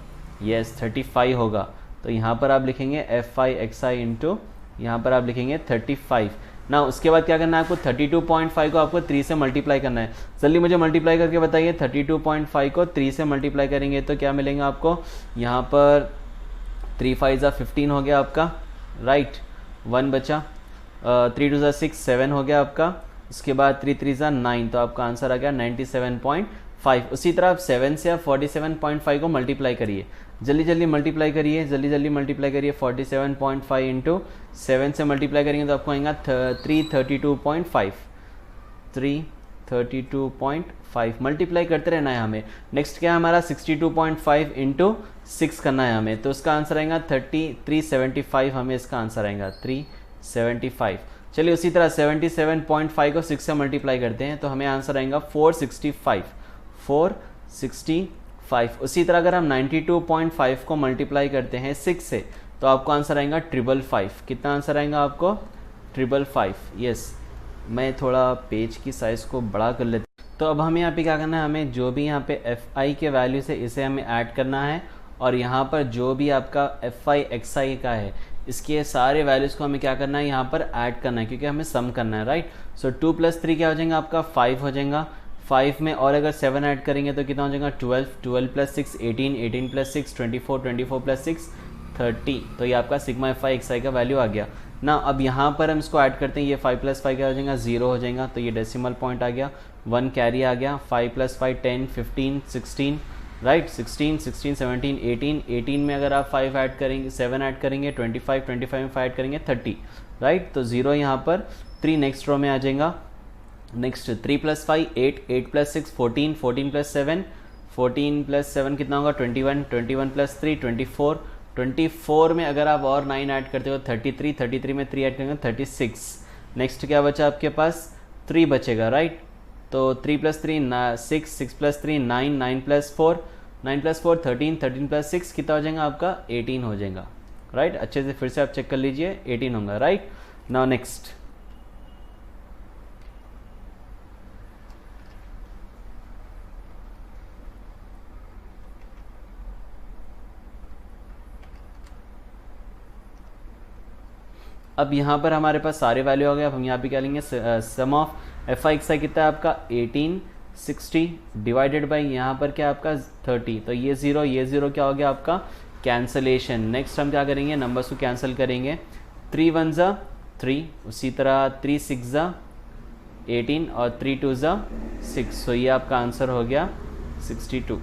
यस 35 होगा। तो यहाँ पर आप लिखेंगे F i x I into, यहाँ पर आप लिखेंगे 35 ना। उसके बाद क्या करना है आपको 32.5 को आपको 3 से मल्टीप्लाई करना है। जल्दी मुझे मल्टीप्लाई करके बताइए, 32.5 को 3 से मल्टीप्लाई करेंगे तो क्या मिलेगा आपको, यहाँ पर 3 5 ज़ा 15 हो गया आपका, राइट, 1 बचा, 3 2 ज़ा 6 7 हो गया आपका, उसके बाद 3 3 ज़ा 9, तो आपका आंसर आ गया 97.5। उसी तरह आप 7 से आप 47.5 को मल्टीप्लाई करिए, जल्दी जल्दी मल्टीप्लाई करिए, जल्दी जल्दी मल्टीप्लाई करिए। 47.5 इंटू 7 से मल्टीप्लाई करेंगे तो आपको आएगा 332.5, 332.5 मल्टीप्लाई करते रहना है हमें। नेक्स्ट क्या है हमारा 62.5 इंटू 6 करना है हमें, तो उसका आंसर आएगा 375, हमें इसका आंसर आएगा 375। चलिए उसी तरह 77.5 को 6 से मल्टीप्लाई करते हैं तो हमें आंसर आएगा 465, 465। उसी तरह अगर हम 92.5 को मल्टीप्लाई करते हैं 6 से तो आपको आंसर आएगा 555। कितना आंसर आएगा आपको 555, यस। मैं थोड़ा पेज की साइज़ को बड़ा कर लेता हूँ। तो अब हमें यहाँ पे क्या करना है, हमें जो भी यहाँ पे एफ आई के वैल्यू है इसे हमें ऐड करना है, और यहाँ पर जो भी आपका एफ आई एक्स आई का है इसके सारे वैल्यूज़ को हमें क्या करना है यहाँ पर ऐड करना है, क्योंकि हमें सम करना है, राइट। सो 2 + 3 क्या हो जाएगा आपका 5 हो जाएगा। 5 में और अगर 7 ऐड करेंगे तो कितना हो जाएगा 12, 12 + 6 18, 18 + 6 24, 24 + 6 30। तो ये आपका सिग्मा एफ आई एक्स आई का वैल्यू आ गया ना। अब यहाँ पर हम इसको ऐड करते हैं, ये 5 + 5 क्या हो जाएगा 0 हो जाएगा, तो ये डेसिमल पॉइंट आ गया, 1 कैरी आ गया। 5 + 5 10, 15, 16, राइट 16, 16, 17, 18, 18 में अगर आप 5 ऐड करेंगे, 7 ऐड करेंगे, 25, 25 में 5 ऐड करेंगे 30, राइट। तो 0 यहाँ पर, 3 नेक्स्ट रो में आ जाएगा। नेक्स्ट 3 + 5 8, 8 + 6 14, 14 + 7 14 + 7 कितना होगा 21, 21 + 3 24, 24 में अगर आप और 9 ऐड करते हो 33, 33 में 3 ऐड करेंगे 36। नेक्स्ट क्या बचा आपके पास 3 बचेगा, राइट। तो 3 + 3 6, 6 + 3 9, 9 + 4 9 + 4 13, 13 + 6 कितना हो जाएगा आपका 18 हो जाएगा, राइट। अच्छे से फिर से आप चेक कर लीजिए 18 होगा, राइट। नाउ नेक्स्ट अब यहाँ पर हमारे पास सारे वैल्यू हो गए। अब हम यहाँ पे क्या लेंगे, सम ऑफ f(i) कितना है आपका 1860 डिवाइडेड बाई यहाँ पर क्या आपका 30। तो ये ज़ीरो क्या हो गया आपका कैंसलेशन। नेक्स्ट हम क्या करेंगे, नंबर्स को कैंसिल करेंगे। 3 × 1 = 3, उसी तरह 3 × 6 = 18 और 3 × 2 = 6। तो ये आपका आंसर हो गया 62।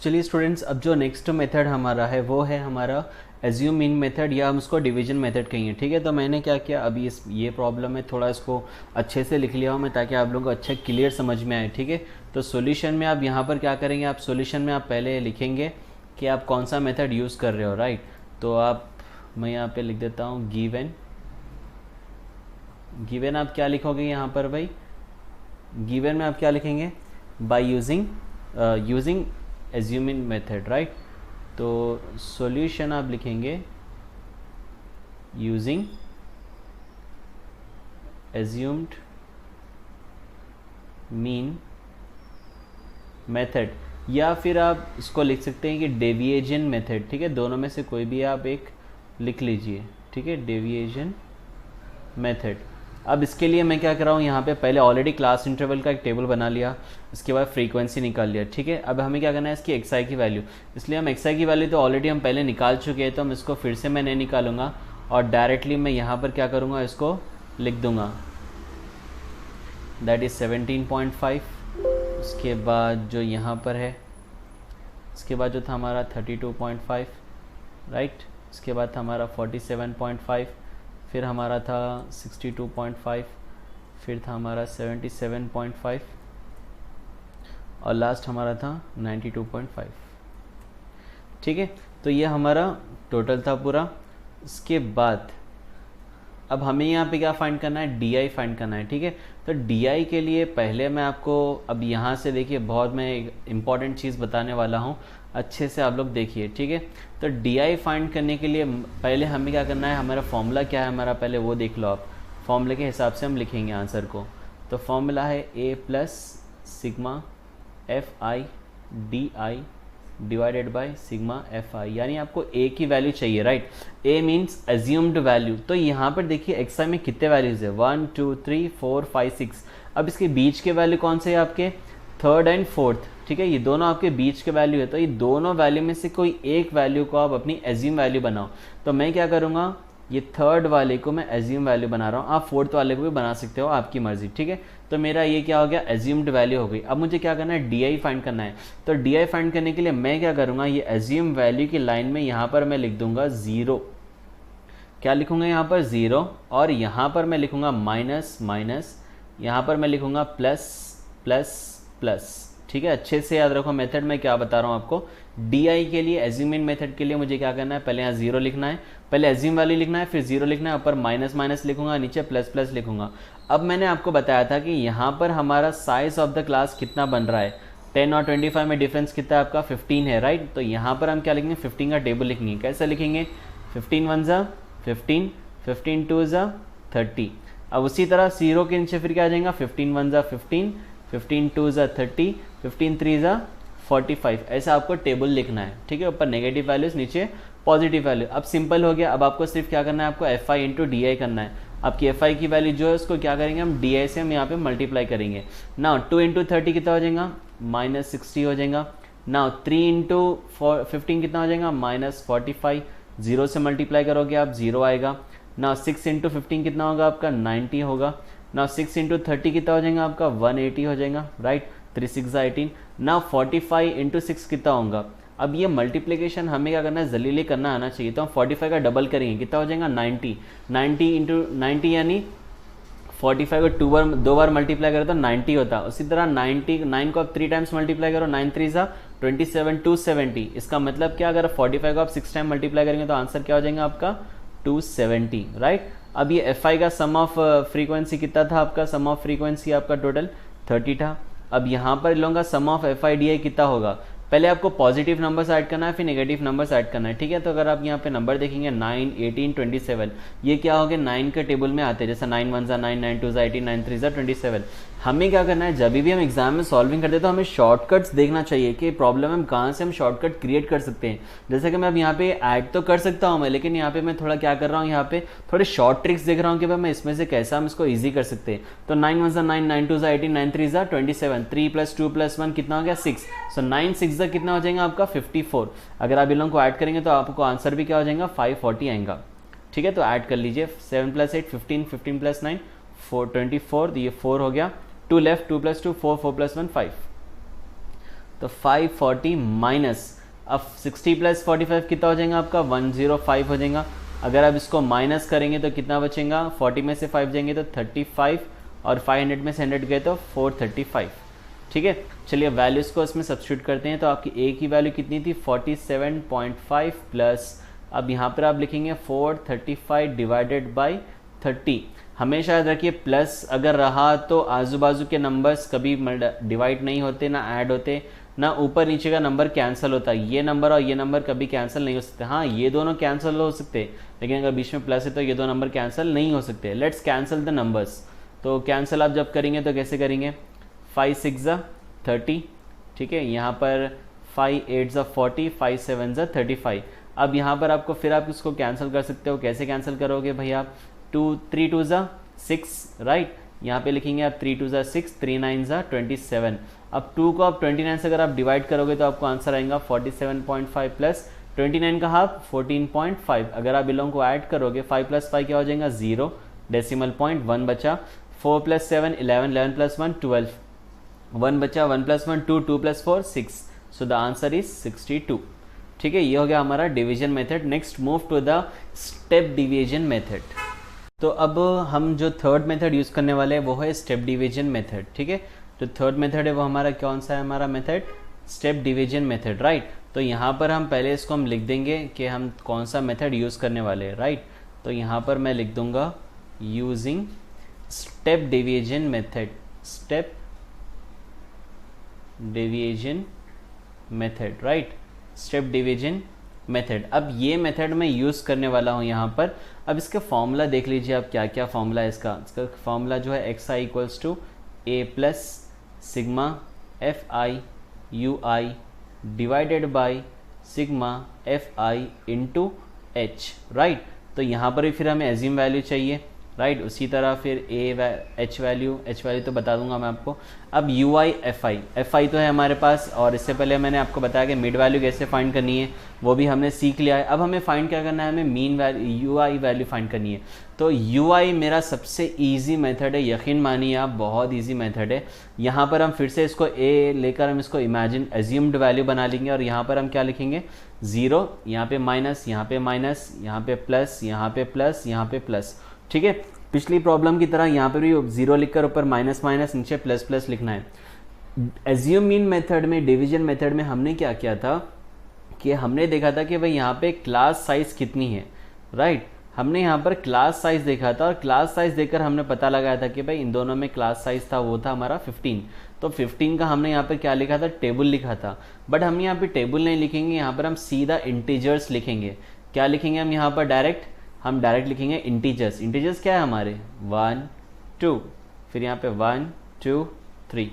चलिए स्टूडेंट्स, अब जो नेक्स्ट मेथड हमारा है वो है हमारा एज्यूम मीन मेथड, या हम उसको डिवीजन मेथड कहेंगे, ठीक है। तो मैंने क्या किया, अभी ये प्रॉब्लम है थोड़ा इसको अच्छे से लिख लिया हूँ मैं, ताकि आप लोगों को अच्छा क्लियर समझ में आए, ठीक है। तो सॉल्यूशन में आप यहाँ पर क्या करेंगे, आप सॉल्यूशन में आप पहले लिखेंगे कि आप कौन सा मेथड यूज़ कर रहे हो, राइट। तो मैं यहाँ पर लिख देता हूँ गिवन आप क्या लिखोगे यहाँ पर भाई, गिवन में आप क्या लिखेंगे, by using assuming method, right. तो सॉल्यूशन आप लिखेंगे यूजिंग एज्यूम्ड मीन मेथड, या फिर आप इसको लिख सकते हैं कि डेविएशन मेथड, ठीक है। दोनों में से कोई भी आप एक लिख लीजिए, ठीक है, डेविएशन मेथड। अब इसके लिए मैं क्या कर रहा हूँ, यहाँ पे पहले ऑलरेडी क्लास इंटरवल का एक टेबल बना लिया, इसके बाद फ्रीक्वेंसी निकाल लिया, ठीक है। अब हमें क्या करना है इसकी xi की वैल्यू, इसलिए हम xi की वैल्यू तो ऑलरेडी हम पहले निकाल चुके हैं, तो हम इसको फिर से मैं नहीं निकालूंगा और डायरेक्टली मैं यहाँ पर क्या करूँगा, इसको लिख दूंगा, दैट इज़ 17.5। उसके बाद जो यहाँ पर है, इसके बाद जो था हमारा 32.5, राइट। इसके बाद था हमारा 47.5, फिर हमारा था 62.5, फिर था हमारा 77.5 और लास्ट हमारा था 92.5, ठीक है। तो ये हमारा टोटल था पूरा। इसके बाद अब हमें यहाँ पे क्या फाइंड करना है, डी फाइंड करना है, ठीक है। तो डी के लिए पहले मैं आपको अब यहाँ से देखिए बहुत मैं एक इम्पॉर्टेंट चीज़ बताने वाला हूँ, अच्छे से आप लोग देखिए, ठीक है। तो डी फाइंड करने के लिए पहले हमें क्या करना है, हमारा फॉर्मूला क्या है हमारा, पहले वो देख लो आप। फॉर्मूले के हिसाब से हम लिखेंगे आंसर को। तो फॉर्मूला है a + sigma fi D divided by sigma fi, यानी आपको a की वैल्यू चाहिए, right. a means assumed value. तो यहाँ पर देखिए xi में कितने वैल्यूज है, 1 2 3 4 5 6। अब इसके बीच के वैल्यू कौन से है आपके, 3rd और 4th, ठीक है। ये दोनों आपके बीच के वैल्यू है, तो ये दोनों वैल्यू में से कोई एक वैल्यू को आप अपनी एज्यूम वैल्यू बनाओ। तो मैं क्या करूँगा, ये 3rd वाले को मैं एज्यूम वैल्यू बना रहा हूँ, आप 4th वाले को भी बना सकते हो, आपकी मर्जी, ठीक है। तो मेरा ये क्या हो गया, एज्यूम्ड वैल्यू हो गई। अब मुझे क्या करना है, डी फाइंड करना है। तो डी फाइंड करने के लिए मैं क्या करूँगा, ये एज्यूम वैल्यू की लाइन में यहाँ पर मैं लिख दूंगा 0। क्या लिखूंगा यहाँ पर 0, और यहाँ पर मैं लिखूंगा माइनस माइनस, यहाँ पर मैं लिखूंगा प्लस प्लस प्लस, ठीक है। अच्छे से याद रखो मेथड में क्या बता रहा हूँ आपको। डी के लिए एज्यूमिंग मेथड के लिए मुझे क्या करना है, पहले यहाँ 0 लिखना है, पहले एज्यूम वैल्यू लिखना है, फिर 0 लिखना है, ऊपर माइनस माइनस लिखूंगा, नीचे प्लस प्लस लिखूंगा। अब मैंने आपको बताया था कि यहाँ पर हमारा साइज ऑफ द क्लास कितना बन रहा है, 10 और 25 में डिफरेंस कितना है आपका 15 है, राइट। तो यहाँ पर हम क्या लिखेंगे, 15 का टेबल लिखेंगे। कैसे लिखेंगे, 15 1 = 15, 15 2 = 30। अब उसी तरह 0 के नीचे फिर क्या आ जाएगा, 15 1 = 15, 15 2 = 30, 15 3 = 45। ऐसा आपको टेबल लिखना है, ठीक है। ऊपर नेगेटिव वैल्यूज, नीचे पॉजिटिव वैल्यू। अब सिंपल हो गया। अब आपको सिर्फ क्या करना है, आपको fi इंटू डी करना है। आपकी fi की वैल्यू जो है उसको क्या करेंगे, हम डी से हम यहाँ पे मल्टीप्लाई करेंगे। नाउ 2 × 30 कितना हो जाएगा, -60 हो जाएगा। नाउ 3 × 15 कितना हो जाएगा, -45। 0 से मल्टीप्लाई करोगे आप 0 आएगा। नाउ 6 × 15 कितना होगा आपका, 90 होगा। नाउ 6 × 30 कितना हो जाएगा आपका, 180 हो जाएगा, राइट। 3 6 18। ना 45 इंटू 6 कितना होगा? अब ये मल्टीप्लिकेशन हमें क्या करना है, जलीली करना आना चाहिए। तो हम 45 का डबल करेंगे, कितना हो जाएगा 90। 90 इंटू 90 यानी 45 को दो बार मल्टीप्लाई करो तो 90 होता है। उसी तरह 99 को आप 3 टाइम्स मल्टीप्लाई करो, 9 3 सा 27 270। इसका मतलब क्या, अगर 45 को आप 6 टाइम मल्टीप्लाई करेंगे तो आंसर क्या हो जाएगा आपका 270, राइट। अब ये एफ का सम ऑफ फ्रीक्वेंसी कितना था आपका, सम ऑफ फ्रीक्वेंसी आपका टोटल 30 था। अब यहाँ पर इन लोगों का sum of F I D I कितना होगा, पहले आपको पॉजिटिव नंबर्स ऐड करना है फिर नेगेटिव नंबर्स ऐड करना है, ठीक है। तो अगर आप यहाँ पे नंबर देखेंगे 9 18 27, ये क्या हो गया 9 के टेबल में आते हैं, जैसे 9 1 9 9 2 18 9 3 27। हमें क्या करना है, जब भी हम एग्जाम में सॉल्विंग करते हैं तो हमें शॉर्टकट्स देखना चाहिए कि प्रॉब्लम हम कहाँ से हम शॉर्टकट क्रिएट कर सकते हैं। जैसे कि मैं अब यहाँ पे ऐड तो कर सकता हूँ मैं, लेकिन यहाँ पे मैं थोड़ा क्या कर रहा हूँ, यहाँ पे थोड़े शॉर्ट ट्रिक्स देख रहा हूँ कि भाई मैं इसमें से कैसा हम इसको ईजी कर सकते हैं। तो 9 1 9 9 2 18 9 3 27, 3 + 2 + 1 कितना हो गया 6। सो 9 6 कितना हो जाएगा आपका 54। अगर आप इन लोगों को ऐड करेंगे तो आपको आंसर भी क्या हो जाएगा 540 आएगा, ठीक है। तो ऐड कर लीजिए 7 + 8 15, 15 + 9 4 24, ये 4 हो गया, 2 लेफ्ट, 2 + 2 4, 4 + 1 5। तो 540 माइनस, अब 60 + 45 कितना हो जाएगा आपका 105 हो जाएगा। अगर आप इसको माइनस करेंगे तो कितना बचेगा, 40 में से 5 जाएंगे तो 35, और 500 में से 100 गए तो 435, ठीक है। चलिए वैल्यूज़ को इसमें सब्स्टिट्यूट करते हैं। तो आपकी ए की वैल्यू कितनी थी 47.5 प्लस, अब यहाँ पर आप लिखेंगे 435 डिवाइडेड बाई 30। हमेशा याद रखिए प्लस अगर रहा तो आजू बाजू के नंबर्स कभी डिवाइड नहीं होते, ना ऐड होते, ना ऊपर नीचे का नंबर कैंसिल होता है। ये नंबर और ये नंबर कभी कैंसिल नहीं हो सकते। हाँ ये दोनों कैंसिल हो सकते, लेकिन अगर बीच में प्लस है तो ये दो नंबर कैंसिल नहीं हो सकते। Let's cancel the numbers. तो कैंसिल आप जब करेंगे तो कैसे करेंगे, 5 6 30, ठीक है। यहाँ पर 5 8 40, 5 7 35। अब यहाँ पर आपको फिर आप इसको कैंसिल कर सकते हो। कैसे कैंसिल करोगे भाई आप, 3 2 6, राइट। यहाँ पे लिखेंगे आप 3 2 6, 3 9 27। अब 2 को आप 29 से अगर आप डिवाइड करोगे तो आपको आंसर आएगा 47.5 प्लस 29 का हाफ 14.5। अगर आप इन लोगों को ऐड करोगे 5 + 5 क्या हो जाएगा 0, डेसिमल पॉइंट 1 बचा, 4 + 7 11, 11 + 1 12, 1 बचा, 1 + 1 2, 2 + 4 6। सो द आंसर इज 62, ठीक है। ये हो गया हमारा division method. Next move to the step division method. तो अब हम जो थर्ड मेथड यूज़ करने वाले हैं वो है स्टेप डिवीजन मेथड, ठीक है। तो थर्ड मेथड है वो हमारा कौन सा है, हमारा method step division method, right. तो यहाँ पर हम पहले इसको हम लिख देंगे कि हम कौन सा मेथड यूज़ करने वाले हैं, राइट। तो यहाँ पर मैं लिख दूंगा using step division method, step division method, right, step division method. अब ये मेथड मैं यूज़ करने वाला हूँ यहाँ पर। अब इसका फॉर्मूला देख लीजिए आप, क्या क्या फॉर्मूला है इसका फॉर्मूला जो है xi = a + sigma fi ui divided by sigma fi into h, right. तो यहाँ पर भी फिर हमें एज्यूम वैल्यू चाहिए, राइट। उसी तरह फिर एच वैल्यू तो बता दूंगा मैं आपको। अब यू आई एफ आई तो है हमारे पास, और इससे पहले मैंने आपको बताया कि मिड वैल्यू कैसे फाइंड करनी है वो भी हमने सीख लिया है। अब हमें फाइंड क्या करना है, हमें mean value you I value find करनी है। तो यू आई मेरा सबसे ईजी मेथड है, यकीन मानिए आप, बहुत ईजी मेथड है। यहाँ पर हम फिर से इसको ए लेकर हम इसको इमेजिन एज्यूम्ड वैल्यू बना लेंगे, और यहाँ पर हम क्या लिखेंगे 0, यहाँ पे माइनस, यहाँ पे माइनस, यहाँ पे प्लस, यहाँ पे प्लस, यहाँ पे प्लस, ठीक है। पिछली प्रॉब्लम की तरह यहाँ पर भी 0 लिखकर ऊपर माइनस माइनस, नीचे प्लस प्लस लिखना है। एज्यूम मीन मेथड में, डिवीजन मेथड में हमने क्या किया था कि हमने देखा था कि भाई यहाँ पे क्लास साइज कितनी है, राइट। हमने यहाँ पर क्लास साइज देखा था, और क्लास साइज देखकर हमने पता लगाया था कि भाई इन दोनों में क्लास साइज था वो था हमारा 15। तो 15 का हमने यहाँ पर क्या लिखा था, टेबल लिखा था। बट हम यहाँ पे टेबल नहीं लिखेंगे, यहाँ पर हम सीधा इंटीजर्स लिखेंगे। क्या लिखेंगे हम यहाँ पर, डायरेक्ट लिखेंगे इंटीजर्स। इंटीजर्स क्या है हमारे 1 2, फिर यहाँ पे 1 2 3,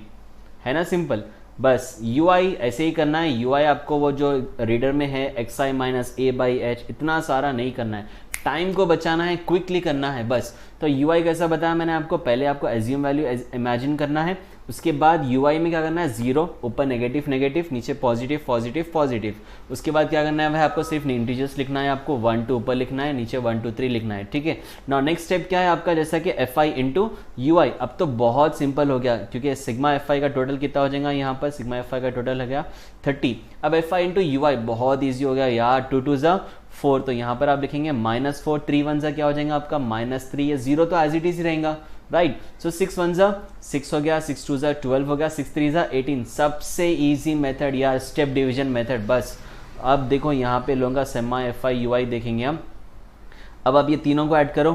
है ना, सिंपल। बस यू आई ऐसे ही करना है। यू आई आपको वो जो रीडर में है xi - a/h, इतना सारा नहीं करना है, टाइम को बचाना है, क्विकली करना है बस। तो यू आई कैसा बताया मैंने आपको, पहले आपको एज्यूम वैल्यू इमेजिन करना है, उसके बाद UI में क्या करना है, 0, ऊपर नेगेटिव नेगेटिव, नीचे पॉजिटिव पॉजिटिव पॉजिटिव। उसके बाद क्या करना है भाई, आपको सिर्फ इंटीजर्स लिखना है, आपको 1 2 ऊपर लिखना है, नीचे 1 2 3 लिखना है, ठीक है। नाउ नेक्स्ट स्टेप क्या है आपका, जैसा कि FI इंटू UI। अब तो बहुत सिंपल हो गया, क्योंकि सिग्मा FI का टोटल कितना हो जाएगा, यहाँ पर सिग्मा FI का टोटल हो गया 30। अब FI इंटू UI बहुत ईजी हो गया यार, 2 2 ज़ा 4, तो यहाँ पर आप लिखेंगे -4, 3 1 ज़ा क्या हो जाएगा आपका -3, ये 0 तो एज इट इज ही रहेगा, राइट। सो 6 1 ज़ा 6 हो गया, 6 2 ज़ा 12 हो गया, 6 3 ज़ा 18। सबसे इजी मेथड यार स्टेप डिवीजन मेथड। बस अब देखो यहाँ पे लूँगा सिग्मा FI UI देखेंगे हम। अब आप ये तीनों को ऐड करो,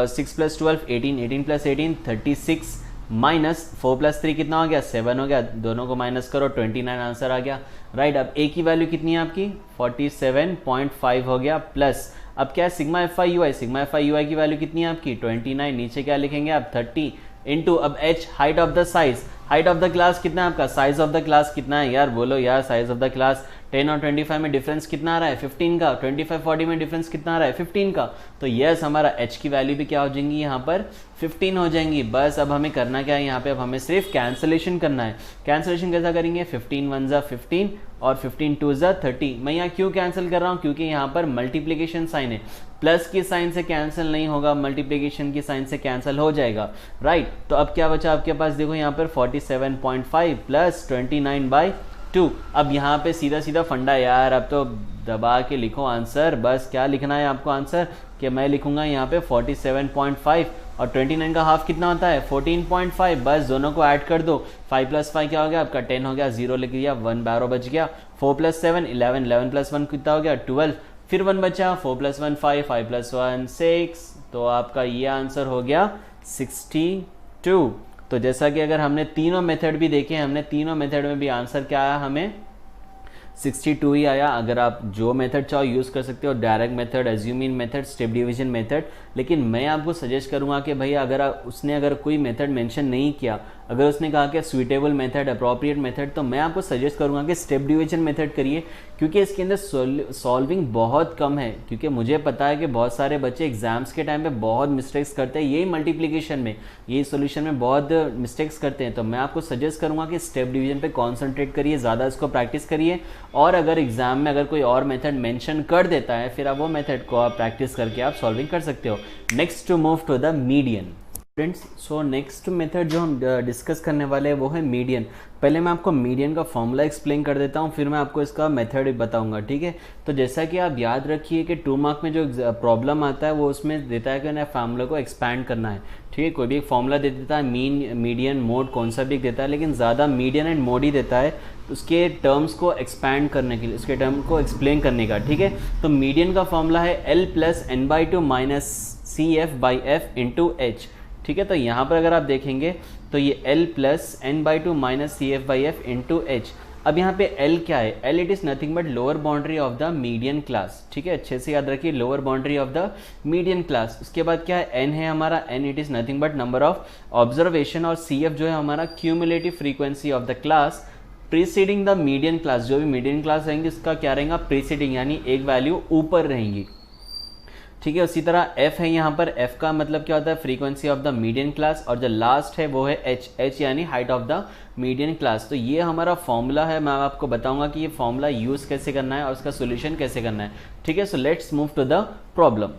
6 + 12 18, 18 + 18 36, माइनस 4 + 3 कितना हो गया, 7 हो गया, दोनों को माइनस करो 29 आंसर आ गया, राइट। अब ए की वैल्यू कितनी है आपकी 47.5 हो गया, प्लस अब क्या है sigma FI UI, sigma FI UI की वैल्यू कितनी है आपकी 29, नीचे क्या लिखेंगे आप 30 इंटू अब H height of the size, height of the class कितना है आपका, साइज ऑफ द क्लास कितना है यार, बोलो यार साइज ऑफ द क्लास 10 और 25 में डिफरेंस कितना आ रहा है 15 का, 25 40 में डिफरेंस कितना आ रहा है 15 का, तो यस हमारा H की वैल्यू भी क्या हो जाएंगी यहाँ पर 15 हो जाएंगी। बस अब हमें करना क्या है यहाँ पे, अब हमें सिर्फ कैंसलेशन करना है। कैंसलेशन कैसा करेंगे, 15 1 ज़ा 15 और 15 2 ज़ा 30। मैं यहाँ क्यों कैंसिल कर रहा हूँ, क्योंकि यहाँ पर मल्टीप्लीकेशन साइन है, प्लस की साइन से कैंसिल नहीं होगा, मल्टीप्लीकेशन की साइन से कैंसिल हो जाएगा, राइट। तो अब क्या बचा आपके पास, देखो यहाँ पर 47.5 प्लस 29/2। अब यहाँ पे सीधा सीधा फंडा यार, अब तो दबा के लिखो आंसर। बस क्या लिखना है आपको आंसर, कि मैं लिखूंगा यहाँ पे 47.5 और 29 का हाफ कितना होता है 14.5। बस दोनों को ऐड कर दो, 5 + 5 क्या हो गया आपका 10 हो गया, 0 लिख दिया, 1 12 बच गया, 4 + 7 11, 11 + 1 कितना हो गया 12, फिर 1 बचा, 4 + 1 5, 5 + 1 6, तो आपका ये आंसर हो गया 62। तो जैसा कि अगर हमने तीनों मेथड भी देखे, हमने तीनों मेथड में भी आंसर क्या आया, हमें 62 ही आया। अगर आप जो मेथड चाहो यूज़ कर सकते हो, direct method, assuming method, step division method, लेकिन मैं आपको सजेस्ट करूंगा कि भैया अगर कोई मेथड मेंशन नहीं किया, अगर उसने कहा कि सुइटेबल मेथड, अप्रोप्रिएट मेथड, तो मैं आपको सजेस्ट करूंगा कि स्टेप डिवीजन मेथड करिए, क्योंकि इसके अंदर सॉल्विंग बहुत कम है। क्योंकि मुझे पता है कि बहुत सारे बच्चे एग्जाम्स के टाइम पे बहुत मिस्टेक्स करते हैं, यही मल्टीप्लिकेशन में, यही सोल्यूशन में बहुत मिस्टेक्स करते हैं। तो मैं आपको सजेस्ट करूंगा कि स्टेप डिवीजन पे कॉन्सेंट्रेट करिए, ज़्यादा इसको प्रैक्टिस करिए, और अगर एग्जाम में अगर कोई और मेथड मेंशन कर देता है, फिर आप वो मेथड को आप प्रैक्टिस करके आप सॉल्विंग कर सकते हो। Next to move to the median students. So next method जो हम डिस्कस करने वाले हैं वो है मीडियन। पहले मैं आपको मीडियन का फॉर्मूला एक्सप्लेन कर देता हूँ, फिर मैं आपको इसका मेथड बताऊंगा, ठीक है। तो जैसा कि आप याद रखिए कि 2 मार्क में जो प्रॉब्लम आता है वो उसमें देता है कि ना फार्मूला को एक्सपैंड करना है, ठीक है। कोई भी एक फॉर्मूला दे देता है, मीन, मीडियन, मोड, कौन सा भी देता है, लेकिन ज़्यादा मीडियन एंड मोड ही देता है उसके टर्म्स को एक्सपैंड करने के लिए, उसके टर्म को एक्सप्लेन करने का, ठीक है। तो मीडियन का फॉर्मूला है L + n/2 - CF/F × H, ठीक है। तो यहाँ पर अगर आप देखेंगे तो ये L + n/2 - CF/F × H। अब यहाँ पे L क्या है, L it is nothing but lower boundary of the median class, ठीक है। अच्छे से याद रखिए, lower boundary of the median class. उसके बाद क्या है, N है हमारा, N it is nothing but number of observation, और CF जो है हमारा cumulative frequency of the class preceding the median class. जो भी मीडियन क्लास रहेंगे उसका क्या रहेगा, प्रीसीडिंग, यानी एक वैल्यू ऊपर रहेंगी, ठीक है। उसी तरह F है यहाँ पर, F का मतलब क्या होता है, frequency of the median class, और जो लास्ट है वो है H यानी height of the median class. तो ये हमारा फॉर्मूला है, मैं आपको बताऊंगा कि ये फॉर्मूला यूज़ कैसे करना है और उसका सोल्यूशन कैसे करना है, ठीक है। So let's move to the problem.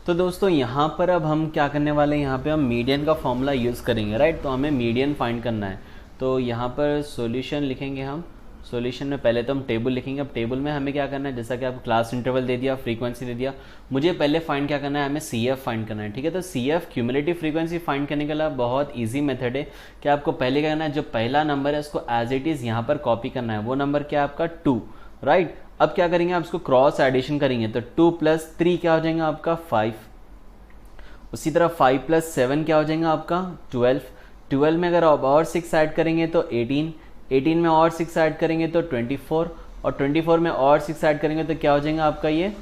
तो दोस्तों यहाँ पर अब हम क्या करने वाले हैं, यहाँ पे हम मीडियन का फॉर्मूला यूज़ करेंगे, राइट। तो हमें मीडियन फाइंड करना है, तो यहाँ पर सॉल्यूशन लिखेंगे हम। सॉल्यूशन में पहले तो हम टेबल लिखेंगे। अब टेबल में हमें क्या करना है, जैसा कि आपको क्लास इंटरवल दे दिया, फ्रीक्वेंसी दे दिया, मुझे पहले फाइंड क्या करना है, हमें CF फाइंड करना है, ठीक है। तो CF क्यूमुलेटिव फ्रीक्वेंसी फाइंड करने के लिए बहुत इजी मेथड है कि आपको पहले क्या करना है, जो पहला नंबर है उसको एज इट इज़ यहाँ पर कॉपी करना है। वो नंबर क्या है आपका 2, राइट। अब क्या करेंगे, आप उसको क्रॉस एडिशन करेंगे, तो 2 + 3 क्या हो जाएगा आपका 5। उसी तरह 5 + 7 क्या हो जाएगा आपका 12। 12 में अगर आप और 6 ऐड करेंगे तो 18, 18 में और 6 ऐड करेंगे तो 24, और 24 में और 6 ऐड करेंगे तो क्या हो जाएगा आपका ये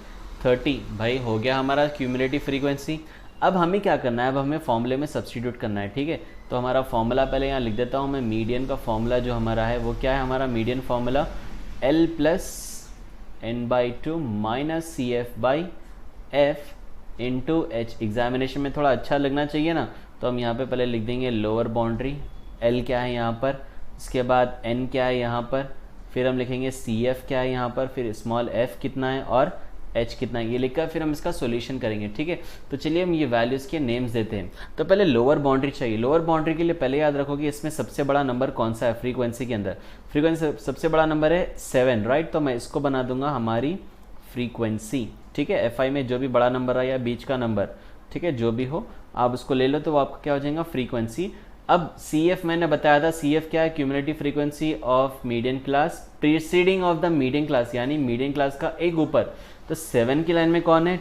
30। भाई हो गया हमारा क्यूमुलेटिव फ्रीक्वेंसी। अब हमें क्या करना है, अब हमें फॉर्मूले में सब्स्टिट्यूट करना है, ठीक है। तो हमारा फॉर्मूला पहले यहाँ लिख देता हूँ मैं। मीडियन का फॉर्मूला जो हमारा है वो क्या है, हमारा median formula L + n/2 - CF/F × H। Examination में थोड़ा अच्छा लगना चाहिए ना, तो हम यहाँ पे पहले लिख देंगे लोअर बाउंड्री L क्या है यहाँ पर, इसके बाद N क्या है यहाँ पर, फिर हम लिखेंगे CF क्या है यहाँ पर, फिर स्मॉल f कितना है और h कितना है, ये लिखकर फिर हम इसका सॉल्यूशन करेंगे। ठीक है, तो चलिए हम ये वैल्यूज़ के नेम्स देते हैं। तो पहले लोअर बाउंड्री चाहिए। लोअर बाउंड्री के लिए पहले याद रखो कि इसमें सबसे बड़ा नंबर कौन सा है फ्रीक्वेंसी के अंदर। फ्रीक्वेंसी सबसे बड़ा नंबर है 7, राइट। तो मैं इसको बना दूंगा हमारी फ्रीक्वेंसी। ठीक है, FI में जो भी बड़ा नंबर है या बीच का नंबर, ठीक है, जो भी हो आप उसको ले लो, तो वो आपका क्या हो जाएगा, फ्रीक्वेंसी। अब CF मैंने बताया था, CF क्या है, cumulative frequency of median class preceding of the median class, यानी मीडियन क्लास का एक ऊपर। तो 7 की लाइन में कौन है,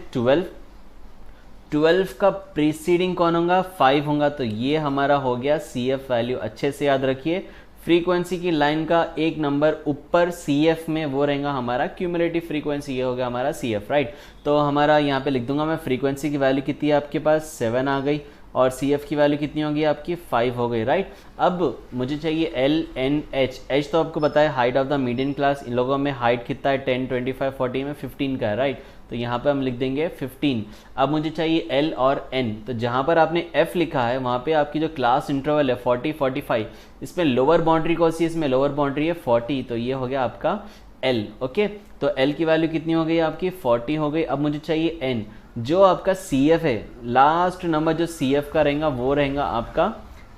12 का प्रीसीडिंग कौन होगा, 5 होगा। तो ये हमारा हो गया CF वैल्यू। अच्छे से याद रखिए, फ्रीक्वेंसी की लाइन का एक नंबर ऊपर CF में वो रहेगा हमारा क्यूमुलेटिव फ्रीक्वेंसी, ये हो गया हमारा CF, राइट। तो हमारा यहाँ पे लिख दूंगा मैं, फ्रीक्वेंसी की वैल्यू कितनी है आपके पास, 7 आ गई, और CF की वैल्यू कितनी होगी आपकी, 5 हो गई, राइट। अब मुझे चाहिए L N H। H तो आपको पता है height of the median class. इन लोगों में हाइट कितना है, 10, 25, 40 में 15 का है, राइट। तो यहाँ पे हम लिख देंगे 15। अब मुझे चाहिए L और N। तो जहाँ पर आपने F लिखा है वहाँ पे आपकी जो क्लास इंटरवल है 40, 45, इसमें लोअर बाउंड्री कौन सी है, इसमें लोअर बाउंड्री है 40। तो ये हो गया आपका L, ओके। तो L की वैल्यू कितनी हो गई आपकी, 40 हो गई। अब मुझे चाहिए N, जो आपका CF है, लास्ट नंबर जो CF का रहेगा वो रहेगा आपका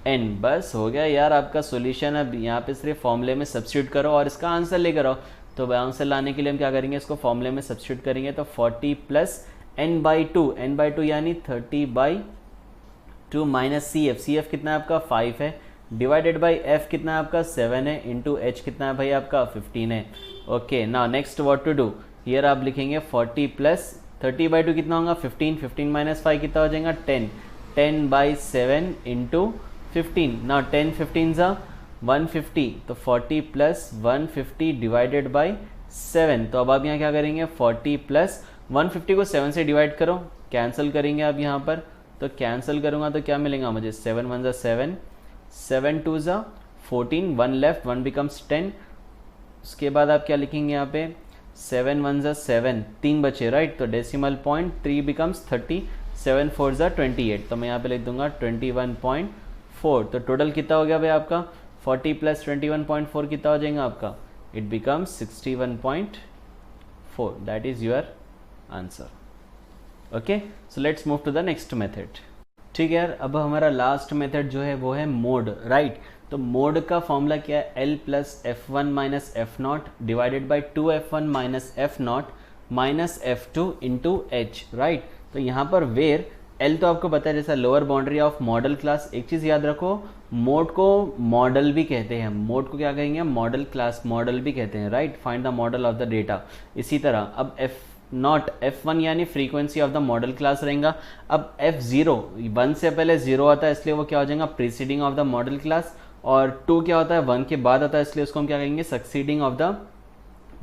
N। बस हो गया यार आपका सॉल्यूशन। अब यहाँ पे सिर्फ फॉर्मूले में सब्स्टिट्यूट करो और इसका आंसर लेकर आओ। तो आंसर लाने के लिए हम क्या करेंगे, इसको फॉर्मूले में सब्स्टिट्यूट करेंगे। तो 40 प्लस n/2, n/2 यानी 30/2 माइनस CF कितना है आपका 5 है, डिवाइडेड बाई F कितना है आपका 7 है, इंटू H कितना है भाई आपका 15 है। Okay, now next what to do, here आप लिखेंगे 40 प्लस 30/2 कितना होगा 15, 15 माइनस 5 कितना हो जाएगा 10, 10/7 इंटू 15। नाउ 10 15 ज़ा 150, तो 40 प्लस 150 डिवाइडेड बाई 7। तो अब आप यहाँ क्या करेंगे, 40 प्लस 150 को 7 से डिवाइड करो, कैंसिल करेंगे आप यहाँ पर। तो कैंसिल करूँगा तो क्या मिलेगा मुझे, 7 1 ज़ा 7, 7 2 ज़ा 14, 1 लेफ्ट, 1 बिकम्स 10। उसके बाद आप क्या लिखेंगे यहाँ पे, 7 1 ज़ा 7, 3 बचे, राइट। तो डेसिमल पॉइंट 3 बिकम्स 30, 7 4 ज़ा 28। तो मैं यहाँ पे लिख दूंगा 21.4। तो टोटल कितना हो गया भाई आपका, 40 प्लस 21.4 कितना हो जाएगा आपका, it becomes 61.4। That is your answer. Okay, so let's move to the next method. ठीक है यार, अब हमारा लास्ट मेथड जो है वो है मोड, राइट। तो मोड का फॉर्मूला क्या है, L plus F1 minus F0 divided by 2F1 minus F0 minus F2 into H, right. तो यहाँ पर वेयर L तो आपको पता है जैसा lower boundary of model class. एक चीज़ याद रखो, मोड को मॉडल भी कहते हैं, मोड को क्या कहेंगे, मॉडल क्लास, मॉडल भी कहते हैं, right. Find the model of the data. इसी तरह अब F0 F1 यानी frequency of the model class रहेगा। अब F0 1 से पहले 0 आता है, इसलिए वो क्या हो जाएगा, preceding of the model class. और 2 क्या होता है, 1 के बाद आता है, इसलिए उसको हम क्या कहेंगे, succeeding of the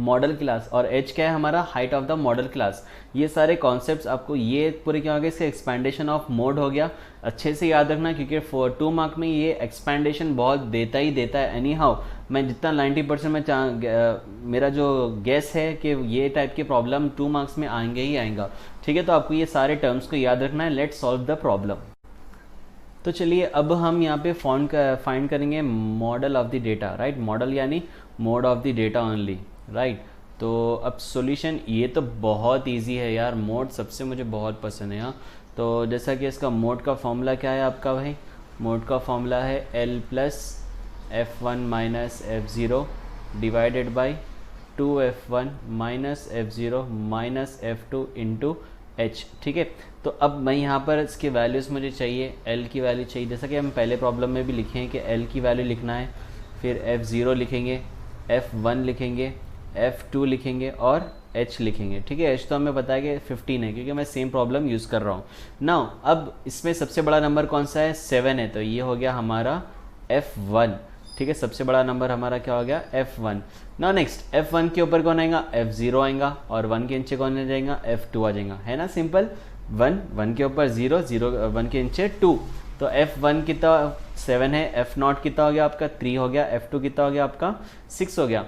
model class. और H क्या है हमारा, height of the model class. ये सारे कॉन्सेप्ट्स आपको, ये पूरे क्या हो गए, इसका एक्सपेंडेशन ऑफ मोड हो गया। अच्छे से याद रखना, क्योंकि 2 मार्क में ये एक्सपेंडेशन बहुत देता ही देता है। एनी हाउ मैं जितना 90% में मेरा जो गेस है कि ये टाइप के प्रॉब्लम 2 मार्क्स में आएंगे ही आएगा। ठीक है, तो आपको ये सारे टर्म्स को याद रखना है। Let's solve the problem. तो चलिए अब हम यहाँ पे फाइंड करेंगे model of the data, right. Model यानी mode of the data only, right. तो अब सॉल्यूशन, ये तो बहुत इजी है यार, मोड सबसे मुझे बहुत पसंद है यहाँ। तो जैसा कि इसका मोड का फॉर्मूला क्या है आपका भाई, मोड का फॉर्मूला है L plus F1 minus F0 divided by 2F1 minus F0 minus F2 into H। ठीक है, तो अब मैं यहाँ पर इसके वैल्यूज़ मुझे चाहिए, L की वैल्यू चाहिए, जैसा कि हम पहले प्रॉब्लम में भी लिखे हैं कि L की वैल्यू लिखना है, फिर F0 लिखेंगे, F1 लिखेंगे, F2 लिखेंगे और H लिखेंगे। ठीक है, H तो हमें पता है कि 15 है, क्योंकि मैं सेम प्रॉब्लम यूज़ कर रहा हूँ। नाउ अब इसमें सबसे बड़ा नंबर कौन सा है, 7 है, तो ये हो गया हमारा F1। ठीक है, सबसे बड़ा नंबर हमारा क्या हो गया, F1। नाउ नेक्स्ट F1 के ऊपर कौन आएगा, F0 आएगा, और 1 के नीचे कौन आ जाएगा, F2 आ जाएगा, है ना, सिंपल। 1 के ऊपर 0, 1 के नीचे 2। तो F1 कितना 7 है, F0 कितना हो गया आपका 3 हो गया, F2 कितना हो गया आपका 6 हो गया।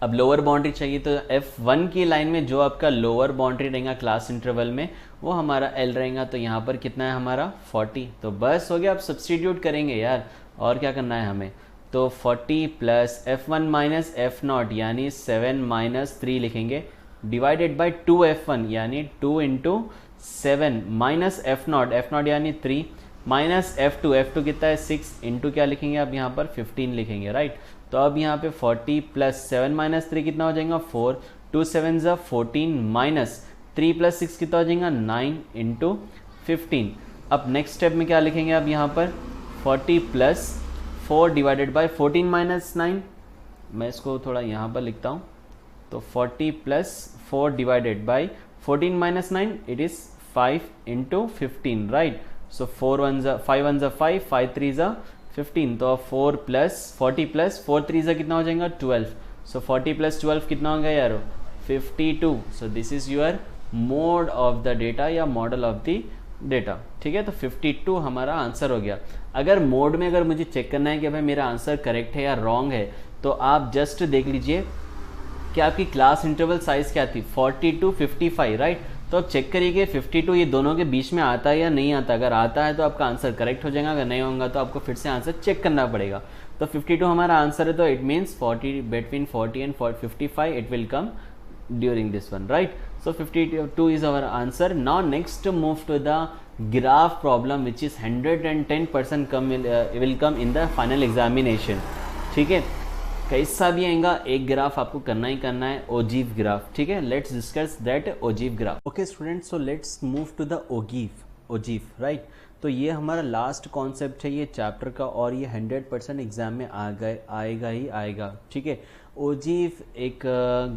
अब लोअर बाउंड्री चाहिए तो F1 की लाइन में जो आपका लोअर बाउंड्री रहेगा क्लास इंटरवल में वो हमारा L रहेगा, तो यहाँ पर कितना है हमारा 40। तो बस हो गया, आप सब्सटीट्यूट करेंगे यार, और क्या करना है हमें। तो 40 प्लस F1 माइनस F0 यानी 7 माइनस 3 लिखेंगे, डिवाइडेड बाई 2F1 यानी 2 इंटू 7 माइनस F0 यानी 3 माइनस F2 कितना है 6 इंटू क्या लिखेंगे आप यहाँ पर 15 लिखेंगे, राइट। तो अब यहाँ पे 40 प्लस 7 माइनस 3 कितना हो जाएगा 4, 2 7 ज़ा 14 माइनस 3 प्लस 6 कितना हो जाएगा 9 इंटू 15। अब नेक्स्ट स्टेप में क्या लिखेंगे आप यहाँ पर 40 प्लस 4 डिवाइडेड बाई 14 माइनस 9, मैं इसको थोड़ा यहाँ पर लिखता हूँ। तो 40 plus 4 divided by 14 minus 9 it is 5 into 15, right. So 4 1 ज़ा 5 1 ज़ा 5, 5 3 ज़ा 15। तो 4 प्लस 40 प्लस 4 3 ज़ा कितना हो जाएगा 12। सो 40 प्लस 12 कितना होगा यार 52। So this is your mode of the data या मॉडल ऑफ द डेटा, ठीक है। तो 52 हमारा आंसर हो गया। अगर मोड में अगर मुझे चेक करना है कि भाई मेरा आंसर करेक्ट है या रॉन्ग है, तो आप जस्ट देख लीजिए कि आपकी क्लास इंटरवल साइज क्या थी 40 टू 55, राइट। तो आप चेक करिए कि 52 ये दोनों के बीच में आता है या नहीं आता। अगर आता है तो आपका आंसर करेक्ट हो जाएगा, अगर नहीं होगा तो आपको फिर से आंसर चेक करना पड़ेगा। तो 52 हमारा आंसर है, तो it means 40 between 40 and 55 it will come during this one, right? So 52 is our answer. Now next move to the graph problem which is 110% will come in the final examination, ठीक है। कैसा भी आएगा एक graph आपको करना ही करना है, ओजीव ग्राफ, ठीक है। Let's discuss that ogive graph. Okay students, so let's move to the ogive, right. तो ये हमारा लास्ट कॉन्सेप्ट है ये चैप्टर का, और ये 100% एग्जाम में आएगा ही आएगा, ठीक है। ओजीव एक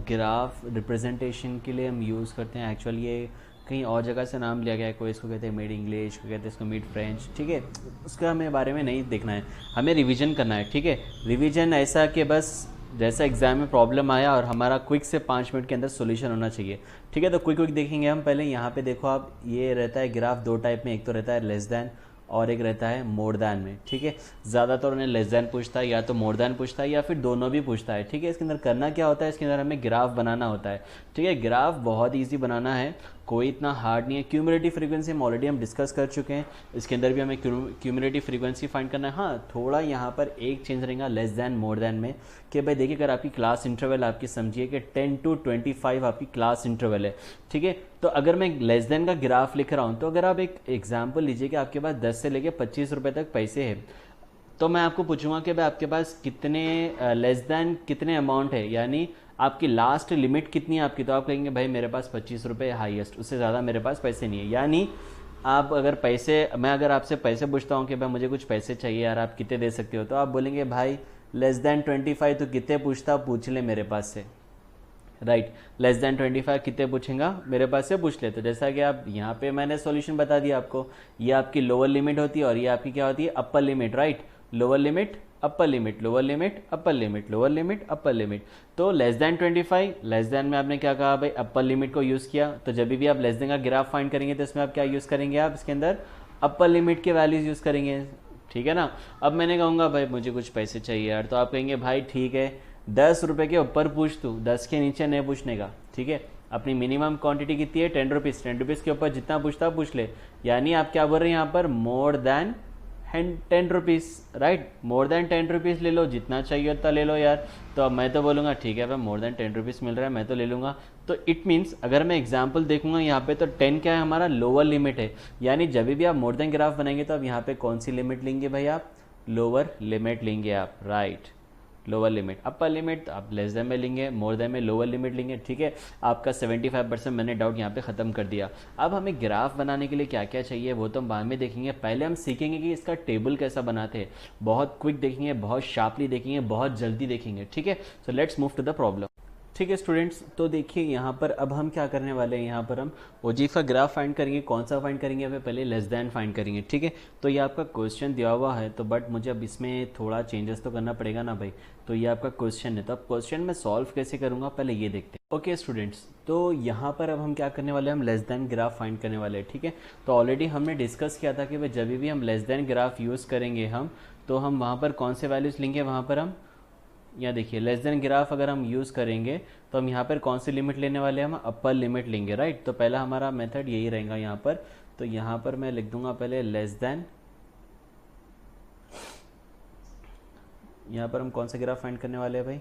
ग्राफ रिप्रेजेंटेशन के लिए हम यूज़ करते हैं। एक्चुअली ये कहीं और जगह से नाम लिया गया है, कोई इसको कहते हैं मिड इंग्लिश, कोई कहते हैं इसको मिड फ्रेंच, ठीक है। उसका हमें बारे में नहीं देखना है, हमें रिवीजन करना है, ठीक है। रिवीजन ऐसा कि बस जैसा एग्जाम में प्रॉब्लम आया और हमारा क्विक से 5 मिनट के अंदर सॉल्यूशन होना चाहिए, ठीक है। तो क्विक देखेंगे हम। पहले यहाँ पे देखो आप, ये रहता है ग्राफ दो टाइप में, एक तो रहता है लेस दैन और एक रहता है मोर दैन में, ठीक है। ज़्यादातर उन्हें लेस दैन पूछता है या तो मोर दैन पूछता है या फिर दोनों भी पूछता है, ठीक है। इसके अंदर करना क्या होता है, इसके अंदर हमें ग्राफ बनाना होता है, ठीक है। ग्राफ बहुत ईजी बनाना है, कोई इतना हार्ड नहीं है। क्यूमुलेटिव फ्रीक्वेंसी हम ऑलरेडी डिस्कस कर चुके हैं, इसके अंदर भी हमें क्यूमुलेटिव फ्रीक्वेंसी फाइंड करना है। हाँ, थोड़ा यहाँ पर एक चेंज रहेगा लेस दैन मोर दैन में, कि भाई देखिए अगर आपकी क्लास इंटरवल आपकी समझिए कि 10 to 25 आपकी क्लास इंटरवल है, ठीक है। तो अगर मैं लेस दैन का ग्राफ लिख रहा हूँ, तो अगर आप एक एग्जाम्पल लीजिए कि आपके पास 10 से लेके 25 रुपये तक पैसे हैं, तो मैं आपको पूछूंगा कि भाई आपके पास कितने लेस दैन कितने अमाउंट है, यानी आपकी लास्ट लिमिट कितनी है आपकी। तो आप कहेंगे भाई मेरे पास 25 रुपये हाईएस्ट, उससे ज़्यादा मेरे पास पैसे नहीं है। यानी आप अगर मैं अगर आपसे पैसे पूछता हूँ कि भाई मुझे कुछ पैसे चाहिए यार, आप कितने दे सकते हो, तो आप बोलेंगे भाई लेस दैन 25, तो कितने पूछता पूछ ले मेरे पास से, राइट। लेस दैन 25 कितने पूछेगा मेरे पास से पूछ ले। तो जैसा कि आप यहाँ पे मैंने सॉल्यूशन बता दिया आपको, ये आपकी लोअर लिमिट होती है और ये आपकी क्या होती है upper limit, right. Lower limit upper limit, lower limit upper limit, lower limit upper limit. तो लेस दैन 25, लेस दैन में आपने क्या कहा भाई अपर लिमिट को यूज़ किया। तो जब भी आप लेस दैन का ग्राफ फाइंड करेंगे तो इसमें आप क्या यूज़ करेंगे, आप इसके अंदर अपर लिमिट के वैल्यूज़ यूज़ करेंगे, ठीक है ना। अब मैंने कहूँगा भाई मुझे कुछ पैसे चाहिए यार, तो आप कहेंगे भाई ठीक है 10 रुपये के ऊपर पूछ तू, 10 के नीचे नहीं पूछने का, ठीक है। अपनी मिनिमम क्वांटिटी कितनी है 10 रुपीज़, 10 रुपीज़ के ऊपर जितना पूछता पूछ ले। यानी आप क्या बोल रहे हैं यहाँ पर more than 10 rupees, right. More than 10 rupees ले लो, जितना चाहिए उतना ले लो यार। तो अब मैं तो बोलूँगा ठीक है भाई मोर दैन 10 रुपीज़ मिल रहा है मैं तो ले लूँगा। तो इट मीन्स अगर मैं एग्जांपल देखूंगा यहाँ पे, तो 10 क्या है हमारा लोअर लिमिट है। यानी जब भी आप मोर देन ग्राफ बनाएंगे तो आप यहाँ पे कौन सी लिमिट लेंगे भाई, आप लोअर लिमिट लेंगे आप, right. Lower limit, upper limit आप लेस देन में लेंगे, मोर देन में लोअर लिमिट लेंगे, ठीक है। आपका 75% मैंने डाउट यहाँ पे ख़त्म कर दिया। अब हमें ग्राफ बनाने के लिए क्या क्या चाहिए वो तो हम बाद में देखेंगे, पहले हम सीखेंगे कि इसका टेबल कैसा बनाते हैं। बहुत क्विक देखेंगे, बहुत शार्पली देखेंगे, बहुत जल्दी देखेंगे, ठीक है। So let's move to the problem. ठीक है स्टूडेंट्स, तो देखिए यहाँ पर अब हम क्या करने वाले हैं, यहाँ पर हम ओजीव का ग्राफ फाइंड करेंगे। कौन सा फाइंड करेंगे, हमें पहले लेस दैन फाइंड करेंगे, ठीक है। तो ये आपका क्वेश्चन दिया हुआ है, तो बट मुझे अब इसमें थोड़ा चेंजेस तो करना पड़ेगा ना भाई। तो ये आपका क्वेश्चन है, तो अब क्वेश्चन मैं सॉल्व कैसे करूँगा पहले ये देखते हैं। ओके स्टूडेंट्स, तो यहाँ पर अब हम क्या करने वाले हैं, हम लेस दैन ग्राफ फाइंड करने वाले हैं, ठीक है। तो ऑलरेडी हमने डिस्कस किया था कि भाई जब भी हम लेस दैन ग्राफ यूज़ करेंगे हम, तो हम वहाँ पर कौन से वैल्यूज़ लेंगे, वहाँ पर हम यहाँ देखिए लेस देन ग्राफ अगर हम यूज़ करेंगे तो हम यहाँ पर कौन सी लिमिट लेने वाले हैं, हम अपर लिमिट लेंगे, राइट। तो पहला हमारा मेथड यही रहेगा यहाँ पर। तो यहाँ पर मैं लिख दूंगा पहले लेस देन, यहाँ पर हम कौन सा ग्राफ फाइंड करने वाले हैं भाई,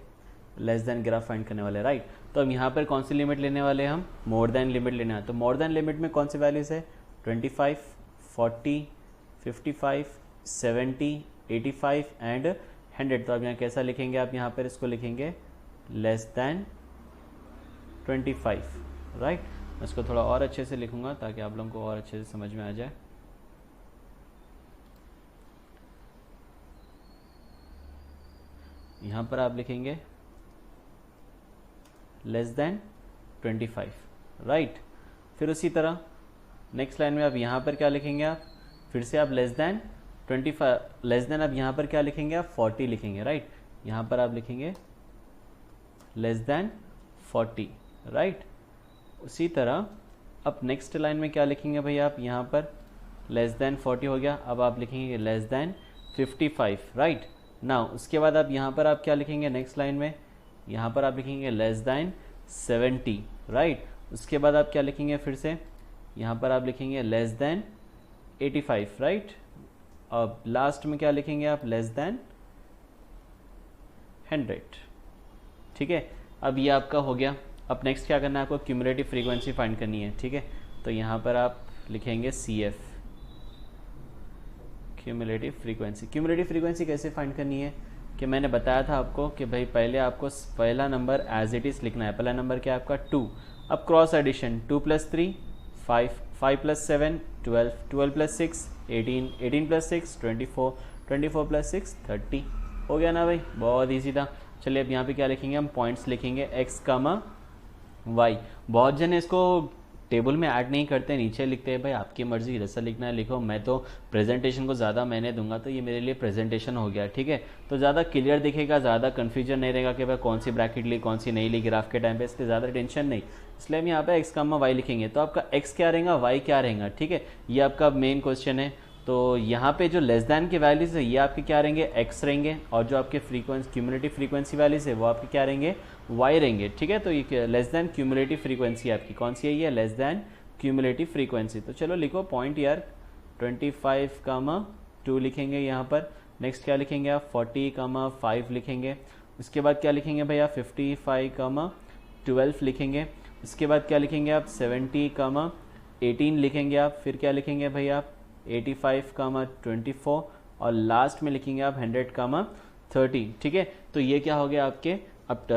लेस देन ग्राफ फाइंड करने वाले हैं, राइट। तो हम यहाँ पर कौन सी लिमिट लेने वाले हैं, हम मोर देन लिमिट लेने हैं। तो मोर देन लिमिट में कौन सी वैल्यूज़ है, 25, 40, 55, 70, 85 एंड 100। तो आप यहाँ कैसा लिखेंगे, आप यहाँ पर इसको लिखेंगे लेस देन 25, राइट। मैं इसको थोड़ा और अच्छे से लिखूंगा ताकि आप लोगों को और अच्छे से समझ में आ जाए। यहाँ पर आप लिखेंगे लेस देन 25, राइट। फिर उसी तरह नेक्स्ट लाइन में आप यहाँ पर क्या लिखेंगे, आप फिर से आप लेस देन 25, लेस देन आप यहाँ पर क्या लिखेंगे, आप 40 लिखेंगे, राइट। यहाँ पर आप लिखेंगे लेस देन 40, राइट। उसी तरह अब नेक्स्ट लाइन में क्या लिखेंगे भाई, आप यहाँ पर लेस देन 40 हो गया, अब आप लिखेंगे लेस देन 55, राइट। नाउ उसके बाद आप यहाँ पर आप क्या लिखेंगे नेक्स्ट लाइन में, यहाँ पर आप लिखेंगे लेस देन 70, राइट। उसके बाद आप क्या लिखेंगे फिर से, यहाँ पर आप लिखेंगे लेस देन 85, राइट। अब लास्ट में क्या लिखेंगे आप, लेस देन 100, ठीक है। अब ये आपका हो गया। अब नेक्स्ट क्या करना है आपको, क्यूमुलेटिव फ्रीक्वेंसी फाइंड करनी है, ठीक है। तो यहाँ पर आप लिखेंगे CF, cumulative frequency. Cumulative frequency कैसे फाइंड करनी है कि मैंने बताया था आपको कि भाई पहले आपको पहला नंबर एज इट इज़ लिखना है। पहला नंबर क्या है आपका 2, अब क्रॉस एडिशन 2 + 3 5, 5 + 7 12, 12 + 6 18, 18 + 6 24, 24 + 6 30। हो गया ना भाई, बहुत ईजी था। चलिए अब यहाँ पे क्या लिखेंगे, हम पॉइंट्स लिखेंगे x, y। बहुत जन इसको टेबल में ऐड नहीं करते, नीचे लिखते हैं। भाई आपकी मर्जी, जैसा लिखना है लिखो। मैं तो प्रेजेंटेशन को ज़्यादा मैंने दूंगा, तो ये मेरे लिए प्रेजेंटेशन हो गया, ठीक है। तो ज़्यादा क्लियर दिखेगा, ज़्यादा कन्फ्यूजन नहीं रहेगा कि भाई कौन सी ब्रैकेट ली कौन सी नहीं ली ग्राफ के टाइम पे, इसलिए ज़्यादा टेंशन नहीं। इसलिए हम यहाँ पे x, y लिखेंगे। तो आपका x क्या रहेगा, y क्या रहेगा, ठीक है। ये आपका मेन क्वेश्चन है। तो यहाँ पे जो लेस दैन के वैल्यूज है ये आपके क्या रहेंगे, x रहेंगे, और जो आपके फ्रीक्वेंसी क्यूमुलेटिव फ्रीक्वेंसी वैल्यूज है वो आपके क्या रहेंगे, y रहेंगे, ठीक है। तो ये लेस दैन क्यूमुलेटिव फ्रीक्वेंसी आपकी कौन सी है, ये लेस दैन क्यूमुलेटिव फ्रीक्वेंसी। तो चलो लिखो पॉइंट यार, 25, 2 लिखेंगे यहाँ पर। नेक्स्ट क्या लिखेंगे आप, 40, 5 लिखेंगे। उसके बाद क्या लिखेंगे भैया, 55, 12 लिखेंगे। उसके बाद क्या लिखेंगे आप, 70, 18 लिखेंगे आप। फिर क्या लिखेंगे भैया आप, 85, 24, और लास्ट में लिखेंगे आप 100, 30, ठीक है। तो ये क्या हो गया आपके, अब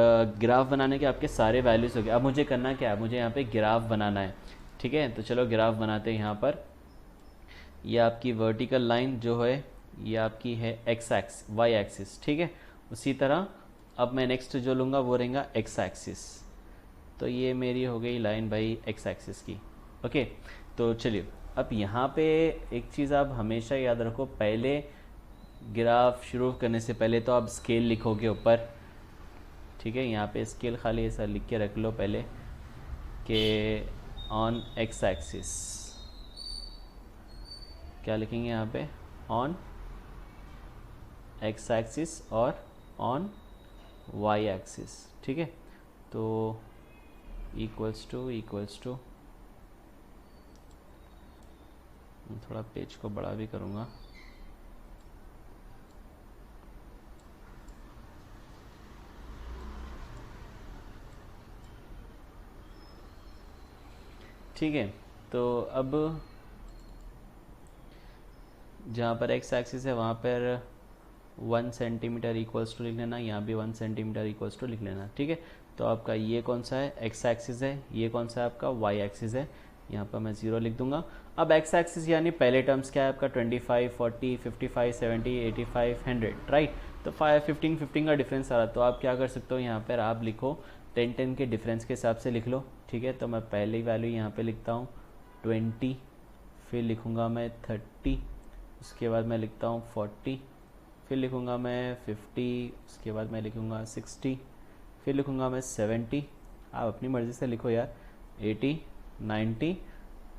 ग्राफ बनाने के आपके सारे वैल्यूज हो गए। अब मुझे करना क्या है, मुझे यहाँ पे ग्राफ बनाना है, ठीक है। तो चलो ग्राफ बनाते हैं। यहाँ पर ये आपकी वर्टिकल लाइन जो है ये आपकी है y एक्सिस, ठीक है। उसी तरह अब मैं नेक्स्ट जो लूँगा वो रहेगा x एक्सिस। तो ये मेरी हो गई लाइन भाई x एक्सिस की, ओके। तो चलिए अब यहाँ पे एक चीज़ आप हमेशा याद रखो, पहले ग्राफ शुरू करने से पहले तो आप स्केल लिखोगे ऊपर, ठीक है। यहाँ पे स्केल खाली ऐसा लिख के रख लो पहले कि ऑन x एक्सिस, क्या लिखेंगे यहाँ पे, ऑन x एक्सिस और ऑन y एक्सिस, ठीक है। तो इक्वल्स टू थोड़ा पेज को बड़ा भी करूँगा, ठीक है। तो अब जहाँ पर x एक्सिस है वहाँ पर 1 सेंटीमीटर इक्वल्स टू लिख लेना, यहाँ भी 1 सेंटीमीटर इक्वल्स टू लिख लेना, ठीक है। तो आपका ये कौन सा है, x एक्सिस है, ये कौन सा है आपका y एक्सिस है। यहाँ पर मैं 0 लिख दूंगा। अब x एक्सिस यानी पहले टर्म्स क्या है आपका, 25, 40, 55, 70, 85, 100, राइट। तो 15 का डिफरेंस आ रहा, तो आप क्या कर सकते हो, यहाँ पर आप लिखो 10 के डिफरेंस के हिसाब से लिख लो, ठीक है। तो मैं पहली वैल्यू यहाँ पे लिखता हूँ 20, फिर लिखूँगा मैं 30, उसके बाद मैं लिखता हूँ 40, फिर लिखूँगा मैं 50, उसके बाद मैं लिखूँगा 60, फिर लिखूँगा मैं 70। आप अपनी मर्ज़ी से लिखो यार, 80, 90,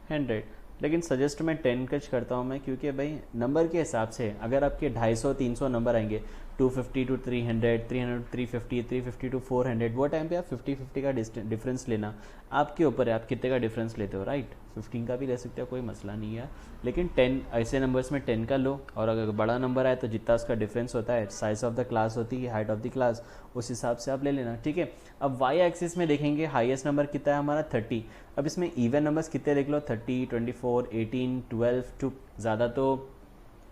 100। लेकिन सजेस्ट मैं 10 कच करता हूँ मैं, क्योंकि भाई नंबर के हिसाब से अगर आपके 250, 300 नंबर आएंगे 250 टू 300, 300 350, 350 टू 400, वो टाइम पे आप 50-50 का डिफरेंस लेना आपके ऊपर है, आप कितने का डिफरेंस लेते हो, राइट। 15 का भी ले सकते हो, कोई मसला नहीं है, लेकिन 10 ऐसे नंबर्स में 10 का लो, और अगर बड़ा नंबर आए तो जितना उसका डिफरेंस होता है, साइज ऑफ द क्लास होती है, हाइट ऑफ द क्लास, उस हिसाब से आप ले लेना, ठीक है। अब वाई एक्सिस में देखेंगे हाईएस्ट नंबर कितना है हमारा 30। अब इसमें इवन नंबर्स कितने देख लो, 30, 24, 18, 12 टू ज़्यादा तो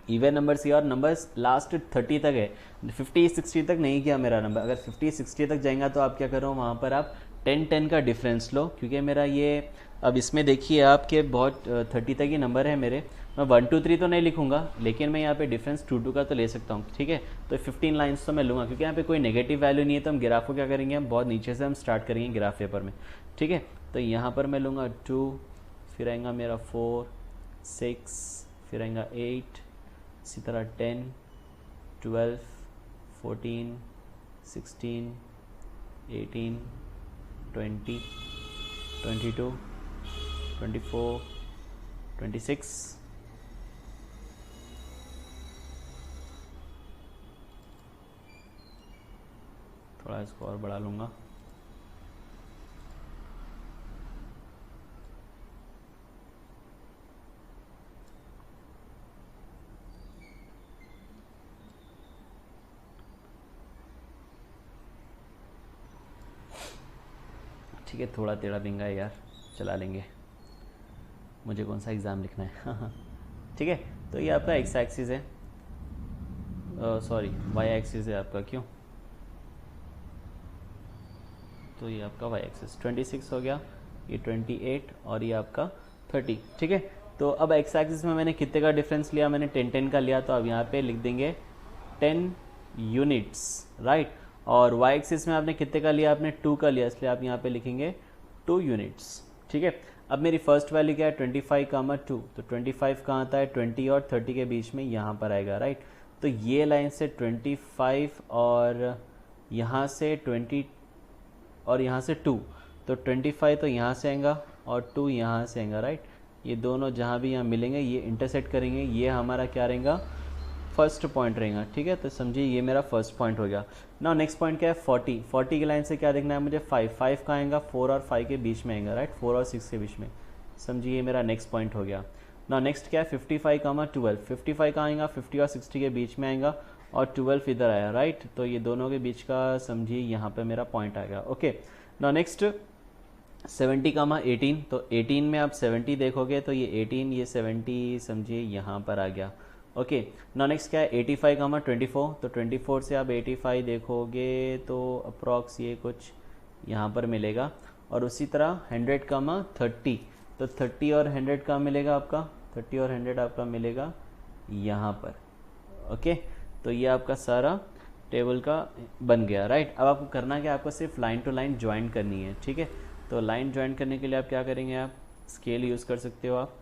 इवन नंबर्स ही, और नंबर्स लास्ट 30 तक है, 50-60 तक नहीं किया मेरा नंबर। अगर 50-60 तक जाएगा तो आप क्या करो, वहाँ पर आप 10-10 का डिफरेंस लो, क्योंकि मेरा ये अब इसमें देखिए आपके बहुत 30 तक ही नंबर है मेरे। मैं 1 2 3 तो नहीं लिखूंगा, लेकिन मैं यहाँ पे डिफरेंस 2 2 का तो ले सकता हूँ, ठीक है। तो 15 लाइन्स तो मैं लूँगा, क्योंकि यहाँ पे कोई नेगेटिव वैल्यू नहीं है, तो हम ग्राफ को क्या करेंगे, हम बहुत नीचे से हम स्टार्ट करेंगे ग्राफ पेपर में, ठीक है। तो यहाँ पर मैं लूँगा 2, फिर आएगा मेरा 4, 6, फिर आएगा 8, इसी तरह 10, 12, 14, 16, 18, 20, 22, 24, 26, थोड़ा इसको और बढ़ा लूँगा, ठीक है। थोड़ा टेढ़ा बिंगा है यार, चला लेंगे, मुझे कौन सा एग्ज़ाम लिखना है ठीक है। तो ये आपका एक्स एक्सिस है, सॉरी वाई एक्सिस है आपका, क्यों, तो ये आपका वाई एक्सिस 26 हो गया, ये 28 और ये आपका 30, ठीक है। तो अब एक्स एक्सिस में मैंने कितने का डिफरेंस लिया, मैंने 10-10 का लिया, तो अब यहाँ पे लिख देंगे 10 यूनिट्स, राइट। और वाई एक्सिस में आपने कितने का लिया, आपने 2 का लिया, इसलिए आप यहाँ पे लिखेंगे 2 यूनिट्स, ठीक है। अब मेरी फर्स्ट वैल्यू क्या है, 25, 2, तो 25 कहाँ आता है, 20 और 30 के बीच में यहाँ पर आएगा, राइट। तो ये लाइन से 25 और यहाँ से 20 और यहाँ से 2, तो 25 तो यहाँ से आएगा और 2 यहाँ से आएगा, राइट। ये दोनों जहाँ भी यहाँ मिलेंगे ये इंटरसेक्ट करेंगे, ये हमारा क्या रहेगा, फर्स्ट पॉइंट रहेगा, ठीक है। तो समझिए ये मेरा फर्स्ट पॉइंट हो गया। ना नेक्स्ट पॉइंट क्या है, 40 की लाइन से क्या देखना है मुझे, 5 का आएगा, 4 और 5 के बीच में आएगा, राइट, 4 और 6 के बीच में, समझिए ये मेरा नेक्स्ट पॉइंट हो गया। ना नेक्स्ट क्या है, 55, 12, 55 का आएगा, 50 और 60 के बीच में आएगा, और 12 इधर आया, राइट। तो ये दोनों के बीच का समझिए यहाँ पे मेरा पॉइंट आएगा, ओके। ना नेक्स्ट 70, 18, तो 18 में आप 70 देखोगे तो ये 18, ये 70 समझिए यहाँ पर आ गया, ओके। ना नेक्स्ट क्या है, 85, 24, तो 24 से आप 85 देखोगे तो अप्रॉक्स ये कुछ यहाँ पर मिलेगा। और उसी तरह 100, 30, तो 30 और 100 का मिलेगा आपका, 30 और 100 आपका मिलेगा यहाँ पर, ओके। तो ये आपका सारा टेबल का बन गया, राइट। अब आपको करना क्या, आपको सिर्फ लाइन टू लाइन ज्वाइन करनी है, ठीक है। तो लाइन ज्वाइन करने के लिए आप क्या करेंगे, आप स्केल यूज़ कर सकते हो आप,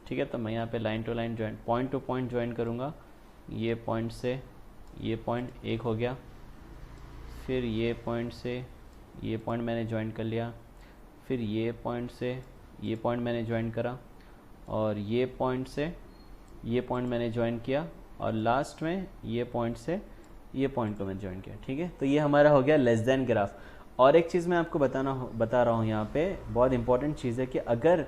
ठीक है। तो मैं यहाँ पे line to line join, point to point join करूँगा। ये पॉइंट से ये पॉइंट एक हो गया, फिर ये पॉइंट से ये पॉइंट मैंने ज्वाइन कर लिया, फिर ये पॉइंट से ये पॉइंट मैंने ज्वाइन करा, और ये पॉइंट से ये पॉइंट मैंने ज्वाइन किया, और लास्ट में ये पॉइंट से ये पॉइंट को मैंने ज्वाइन किया, ठीक है। तो ये हमारा हो गया लेस देन ग्राफ। और एक चीज़ मैं आपको बता रहा हूँ यहाँ पे, बहुत इंपॉर्टेंट चीज़ है कि अगर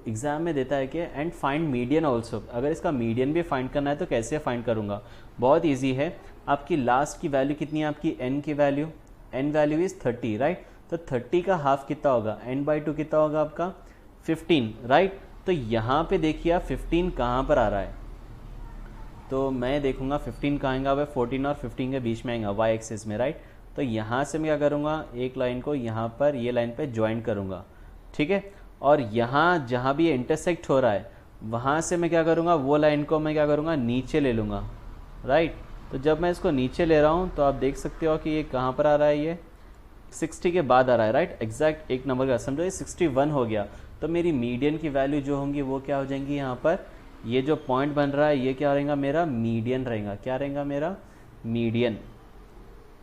एग्जाम में देता है कि एंड फाइंड मीडियन ऑल्सो, अगर इसका मीडियन भी फाइंड करना है तो कैसे फाइंड करूँगा, बहुत ईजी है। आपकी लास्ट की वैल्यू कितनी है, आपकी एन की value, n value is 30, right. तो 30 का हाफ कितना होगा, n/2 कितना होगा आपका 15, राइट। तो यहाँ पे देखिए आप 15 कहाँ पर आ रहा है, तो मैं देखूंगा 15 कहाँ आएगा, वह 14 और 15 के बीच में आएगा वाई एक्सिस में, राइट। तो यहाँ से मैं क्या करूँगा, एक लाइन को यहाँ पर ये लाइन पे ज्वाइन करूँगा, ठीक है। और यहाँ जहाँ भी ये इंटरसेक्ट हो रहा है वहाँ से मैं क्या करूँगा, वो लाइन को मैं क्या करूँगा, नीचे ले लूँगा, राइट। तो जब मैं इसको नीचे ले रहा हूँ तो आप देख सकते हो कि ये कहाँ पर आ रहा है, ये 60 के बाद आ रहा है, राइट। एग्जैक्ट एक नंबर का समझो, ये 61 हो गया। तो मेरी मीडियन की वैल्यू जो होंगी वो क्या हो जाएंगी, यहाँ पर ये जो पॉइंट बन रहा है ये क्या रहेगा, मेरा मीडियन रहेगा, क्या रहेगा मेरा मीडियन,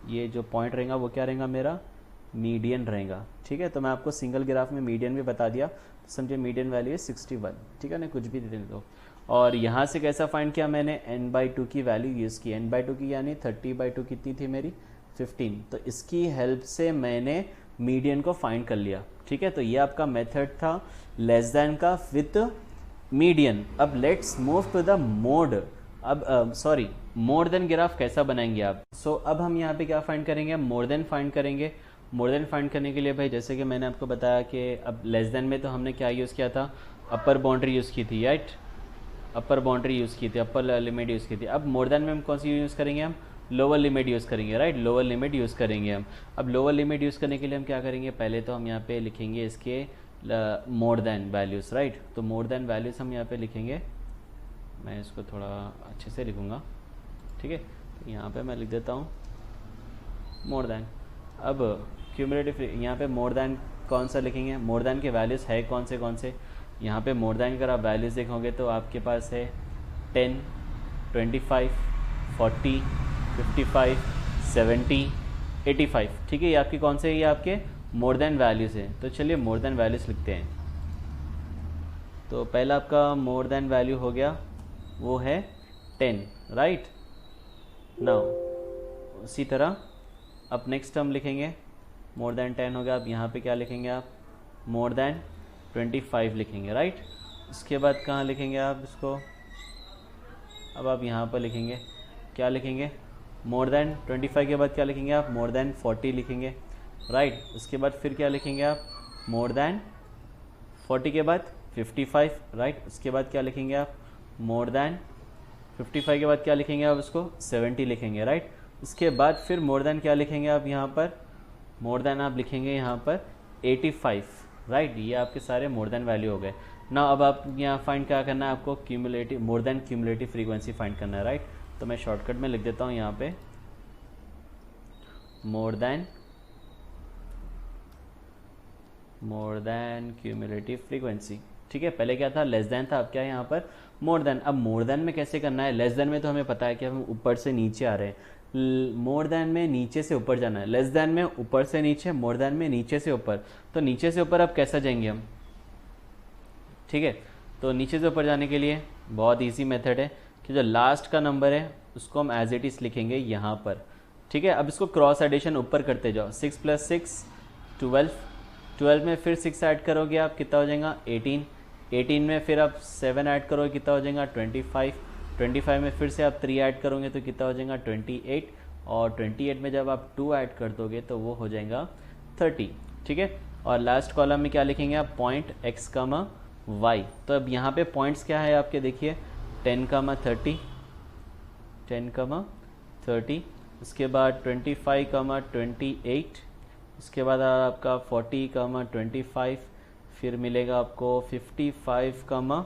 ये जो पॉइंट रहेगा वो क्या रहेगा मेरा मीडियन रहेगा, ठीक है। तो मैं आपको सिंगल ग्राफ में मीडियन भी बता दिया। समझे मीडियन वैल्यू है 61, ठीक है ना, कुछ भी दे दो। और यहाँ से कैसा फाइंड किया मैंने, n/2 की वैल्यू यूज़ की, n/2 की यानी 30/2 कितनी थी मेरी 15, तो इसकी हेल्प से मैंने मीडियन को फाइंड कर लिया, ठीक है। तो ये आपका मेथड था लेस देन का विथ मीडियन। अब let's move to the mode. अब सॉरी, मोर देन ग्राफ कैसा बनाएंगे आप। सो अब हम यहाँ पे क्या फाइंड करेंगे, मोर देन फाइंड करेंगे। मोर देन फाइंड करने के लिए भाई जैसे कि मैंने आपको बताया कि अब लेस देन में तो हमने क्या यूज़ किया था, अपर बाउंड्री यूज़ की थी, राइट, अपर बाउंड्री यूज़ की थी, अपर लिमिट यूज़ की थी। अब मोर देन में हम कौन सी यूज़ करेंगे, हम लोअर लिमिट यूज़ करेंगे, राइट, लोअर लिमिट यूज़ करेंगे हम। अब लोअर लिमिट यूज़ करने के लिए हम क्या करेंगे, पहले तो हम यहाँ पे लिखेंगे इसके मोर देन वैल्यूज़, राइट। तो मोर देन वैल्यूज़ हम यहाँ पे लिखेंगे, मैं इसको थोड़ा अच्छे से लिखूँगा, ठीक है। तो यहाँ पे मैं लिख देता हूँ मोर देन। अब क्यूमुलेटिव यहाँ पे मोर देन कौन सा लिखेंगे, मोर देन के वैल्यूज़ है कौन से, यहाँ पे मोर देन अगर आप वैल्यूज़ देखोगे तो आपके पास है 10, 25, 40, 55, 70, 85, ठीक है। ये आपकी कौन से, ये आपके मोर देन वैल्यूज़ हैं। तो चलिए मोर देन वैल्यूज़ लिखते हैं। तो पहला आपका मोर देन वैल्यू हो गया, वो है 10, राइट। नाउ उसी तरह अब नेक्स्ट हम लिखेंगे मोर देन 10 हो गया। अब यहाँ पे क्या लिखेंगे आप, मोर देन 25 लिखेंगे, राइट। उसके बाद कहाँ लिखेंगे आप इसको, अब आप यहाँ पर लिखेंगे, क्या लिखेंगे, मोर देन 25 के बाद क्या लिखेंगे आप, मोर देन 40 लिखेंगे, राइट। उसके बाद फिर क्या लिखेंगे आप, मोर देन 40 के बाद 55, राइट। उसके बाद क्या लिखेंगे आप, मोर देन 55 के बाद क्या लिखेंगे आप, उसको 70 लिखेंगे, राइट। उसके बाद फिर मोर देन क्या लिखेंगे आप, यहाँ पर मोर देन आप लिखेंगे यहाँ पर 85, राइट। ये आपके सारे मोर देन वैल्यू हो गए ना। अब आप यहाँ फाइंड क्या करना है आपको, cumulative, more than cumulative frequency find करना है, राइट। तो मैं शॉर्टकट में लिख देता हूँ यहाँ पे मोर देन क्यूमुलेटिव फ्रीक्वेंसी, ठीक है। पहले क्या था, लेस देन था, अब क्या है यहाँ पर मोर देन। अब मोर देन में कैसे करना है, लेस देन में तो हमें पता है कि हम ऊपर से नीचे आ रहे हैं, मोर देन में नीचे से ऊपर जाना है, लेस देन में ऊपर से नीचे, मोर देन में नीचे से ऊपर। तो नीचे से ऊपर अब कैसे जाएंगे हम, ठीक है। तो नीचे से ऊपर जाने के लिए बहुत इजी मेथड है कि जो लास्ट का नंबर है उसको हम एज इट इज लिखेंगे यहाँ पर, ठीक है। अब इसको क्रॉस एडिशन ऊपर करते जाओ, 6 + 6 12, 12 में फिर 6 ऐड करोगे आप, कितना हो जाएगा 18, 18 में फिर आप 7 ऐड करोगे, कितना हो जाएगा 25, 25 में फिर से आप 3 ऐड करोगे तो कितना हो जाएगा 28, और 28 में जब आप 2 ऐड कर दोगे तो वो हो जाएगा 30, ठीक है। और लास्ट कॉलम में क्या लिखेंगे आप, पॉइंट x, y। तो अब यहाँ पे पॉइंट्स क्या है आपके, देखिए 10, 30, 10, 30, उसके बाद 25, 28, उसके बाद आपका 40, 25, फिर मिलेगा आपको 55,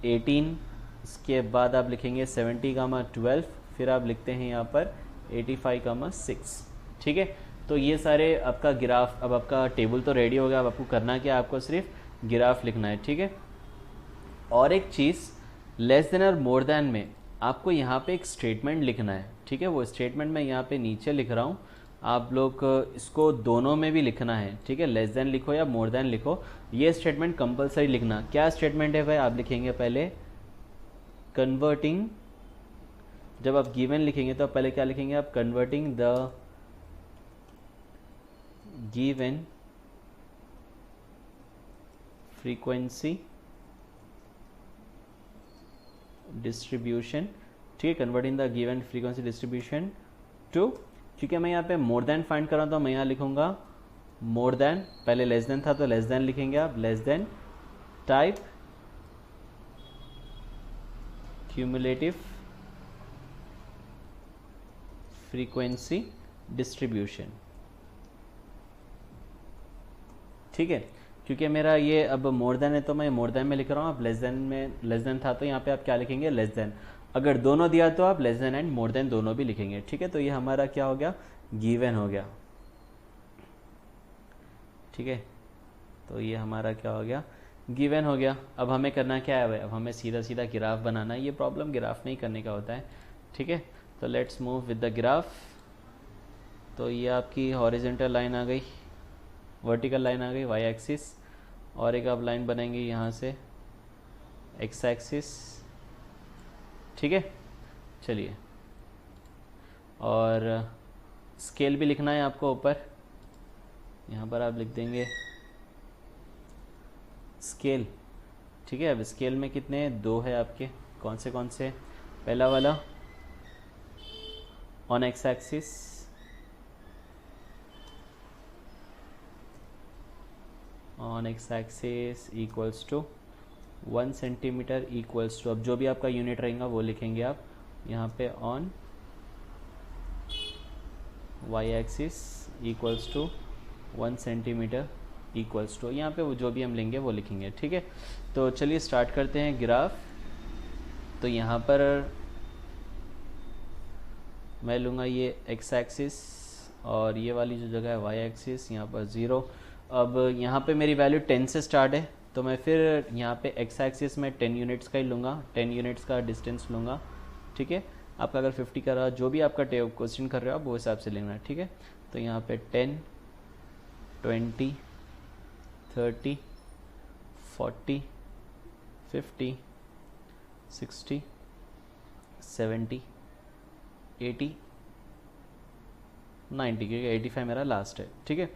18, उसके बाद आप लिखेंगे 70, 12, फिर आप लिखते हैं यहाँ पर 85, 6, ठीक है। तो ये सारे आपका ग्राफ, अब आपका टेबल तो रेडी हो गया। अब आपको करना क्या, आपको सिर्फ ग्राफ लिखना है, ठीक है। और एक चीज़, लेस देन और मोर देन में आपको यहाँ पे एक स्टेटमेंट लिखना है, ठीक है। वो स्टेटमेंट मैं यहाँ पे नीचे लिख रहा हूँ, आप लोग इसको दोनों में भी लिखना है, ठीक है। लेस देन लिखो या मोर देन लिखो, ये स्टेटमेंट कंपलसरी लिखना। क्या स्टेटमेंट है भाई, आप लिखेंगे पहले कन्वर्टिंग, जब आप गिवन लिखेंगे तो पहले क्या लिखेंगे आप, converting the given frequency distribution, ठीक है, converting the given frequency distribution to, ठीक है। मैं यहाँ पे मोर देन फाइंड कर रहा हूँ तो मैं यहाँ लिखूंगा मोर देन, पहले लेस देन था तो लेस देन लिखेंगे आप, less than type cumulative frequency distribution, ठीक है। क्योंकि मेरा ये अब मोर देन है तो मैं मोर देन में लिख रहा हूँ। अब लेस देन में, लेस देन था तो यहाँ पे आप क्या लिखेंगे, लेस देन। अगर दोनों दिया तो आप less than and more than दोनों भी लिखेंगे, ठीक है। तो ये हमारा क्या हो गया, गिवन हो गया, ठीक है। तो ये हमारा क्या हो गया, गिवन हो गया। अब हमें करना क्या है भाई, अब हमें सीधा सीधा ग्राफ बनाना है। ये प्रॉब्लम ग्राफ में ही करने का होता है, ठीक है। तो let's move with the graph. तो ये आपकी हॉरिजेंटल लाइन आ गई, वर्टिकल लाइन आ गई, वाई एक्सिस। और एक आप लाइन बनाएंगे यहाँ से एक्स एक्सिस, ठीक है। चलिए, और स्केल भी लिखना है आपको ऊपर, यहाँ पर आप लिख देंगे स्केल, ठीक है। अब स्केल में कितने, 2 है आपके, कौन से, पहला वाला on x axis, on x axis equals to 1 centimetre equals to, अब जो भी आपका यूनिट रहेगा वो लिखेंगे आप यहाँ पे, on y axis equals to 1 centimetre equals to, यहाँ पे वो जो भी हम लेंगे वो लिखेंगे, ठीक है। तो चलिए स्टार्ट करते हैं ग्राफ। तो यहाँ पर मैं लूँगा ये एक्स एक्सिस और ये वाली जो जगह है वाई एक्सिस, यहाँ पर 0। अब यहाँ पे मेरी वैल्यू 10 से स्टार्ट है, तो मैं फिर यहाँ पे एक्स एक्सिस में 10 यूनिट्स का ही लूँगा, 10 यूनिट्स का डिस्टेंस लूँगा, ठीक है। आपका अगर 50 का रहा, जो भी आपका क्वेश्चन कर रहे हो आप वो हिसाब से लेना है, ठीक है। तो यहाँ पे 10, 20, 30, 40, 50, 60, 70, 80, 90, क्योंकि 85 मेरा लास्ट है, ठीक है।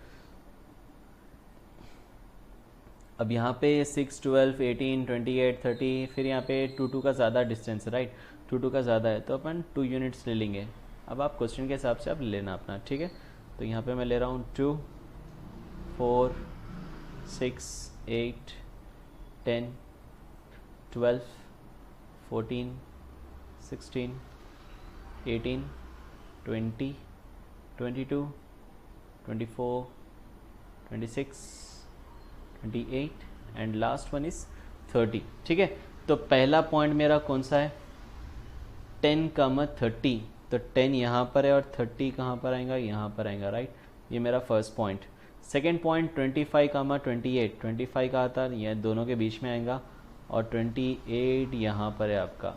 अब यहाँ पे 6, 12, 18, 28, 30, फिर यहाँ पे 2 का ज़्यादा डिस्टेंस है, राइट, 2 का ज़्यादा है, तो अपन 2 यूनिट्स ले लेंगे। अब आप क्वेश्चन के हिसाब से आप लेना अपना, ठीक है। तो यहाँ पे मैं ले रहा हूँ 2, 4, 6, 8, 10, 12, 14, 16, 18, 20, 22, 24, 26, 28 एंड लास्ट वन इज 30, ठीक है। तो पहला पॉइंट मेरा कौन सा है, 10, 30, तो 10 यहाँ पर है और 30 कहाँ पर आएगा, यहाँ पर आएगा, राइट, ये मेरा फर्स्ट पॉइंट। सेकेंड पॉइंट 25, 28, 25 का आता है, ये दोनों के बीच में आएगा, और 28 यहाँ पर है आपका,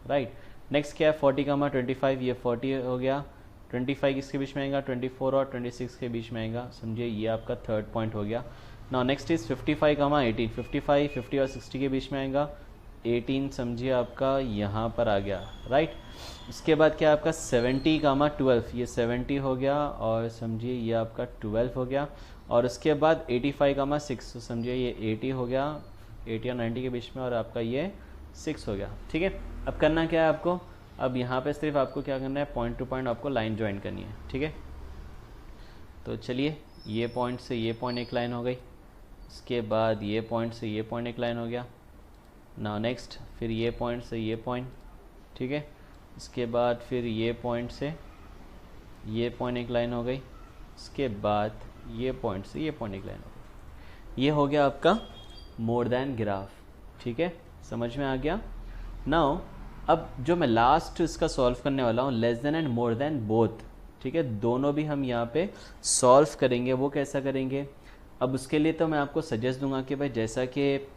राइट। नेक्स्ट क्या है 40, 25, ये 40 हो गया, 25 किसके बीच में आएगा, 24 और 26 के बीच में आएगा, समझिए ये आपका थर्ड पॉइंट हो गया। नाउ नेक्स्ट इज 55, 18, 55, 50 और 60 के बीच में आएगा, 18 समझिए आपका यहाँ पर आ गया, राइट। इसके बाद क्या आपका 70, 12, ये 70 हो गया, और समझिए ये आपका 12 हो गया, और उसके बाद 85, 6, तो समझिए ये 80 हो गया, 80 और 90 के बीच में, और आपका ये 6 हो गया, ठीक है। अब करना क्या है आपको, अब यहाँ पे सिर्फ आपको क्या करना है, पॉइंट टू पॉइंट आपको लाइन ज्वाइन करनी है, ठीक है। तो चलिए, ये पॉइंट से ये पॉइंट एक लाइन हो गई, इसके बाद ये पॉइंट से ये पॉइंट एक लाइन हो गया, नाउ नेक्स्ट फिर ये पॉइंट से ये पॉइंट, ठीक है। इसके बाद फिर ये पॉइंट से ये पॉइंट एक लाइन हो गई, इसके बाद ये पॉइंट से ये पॉइंट एक लाइन हो गई। ये हो गया आपका मोर देन ग्राफ, ठीक है, समझ में आ गया। नाउ अब जो मैं लास्ट इसका सॉल्व करने वाला हूँ, less than and more than both, ठीक है, दोनों भी हम यहाँ पे सॉल्व करेंगे। वो कैसा करेंगे, अब उसके लिए तो मैं आपको सजेस्ट दूंगा कि भाई जैसा कि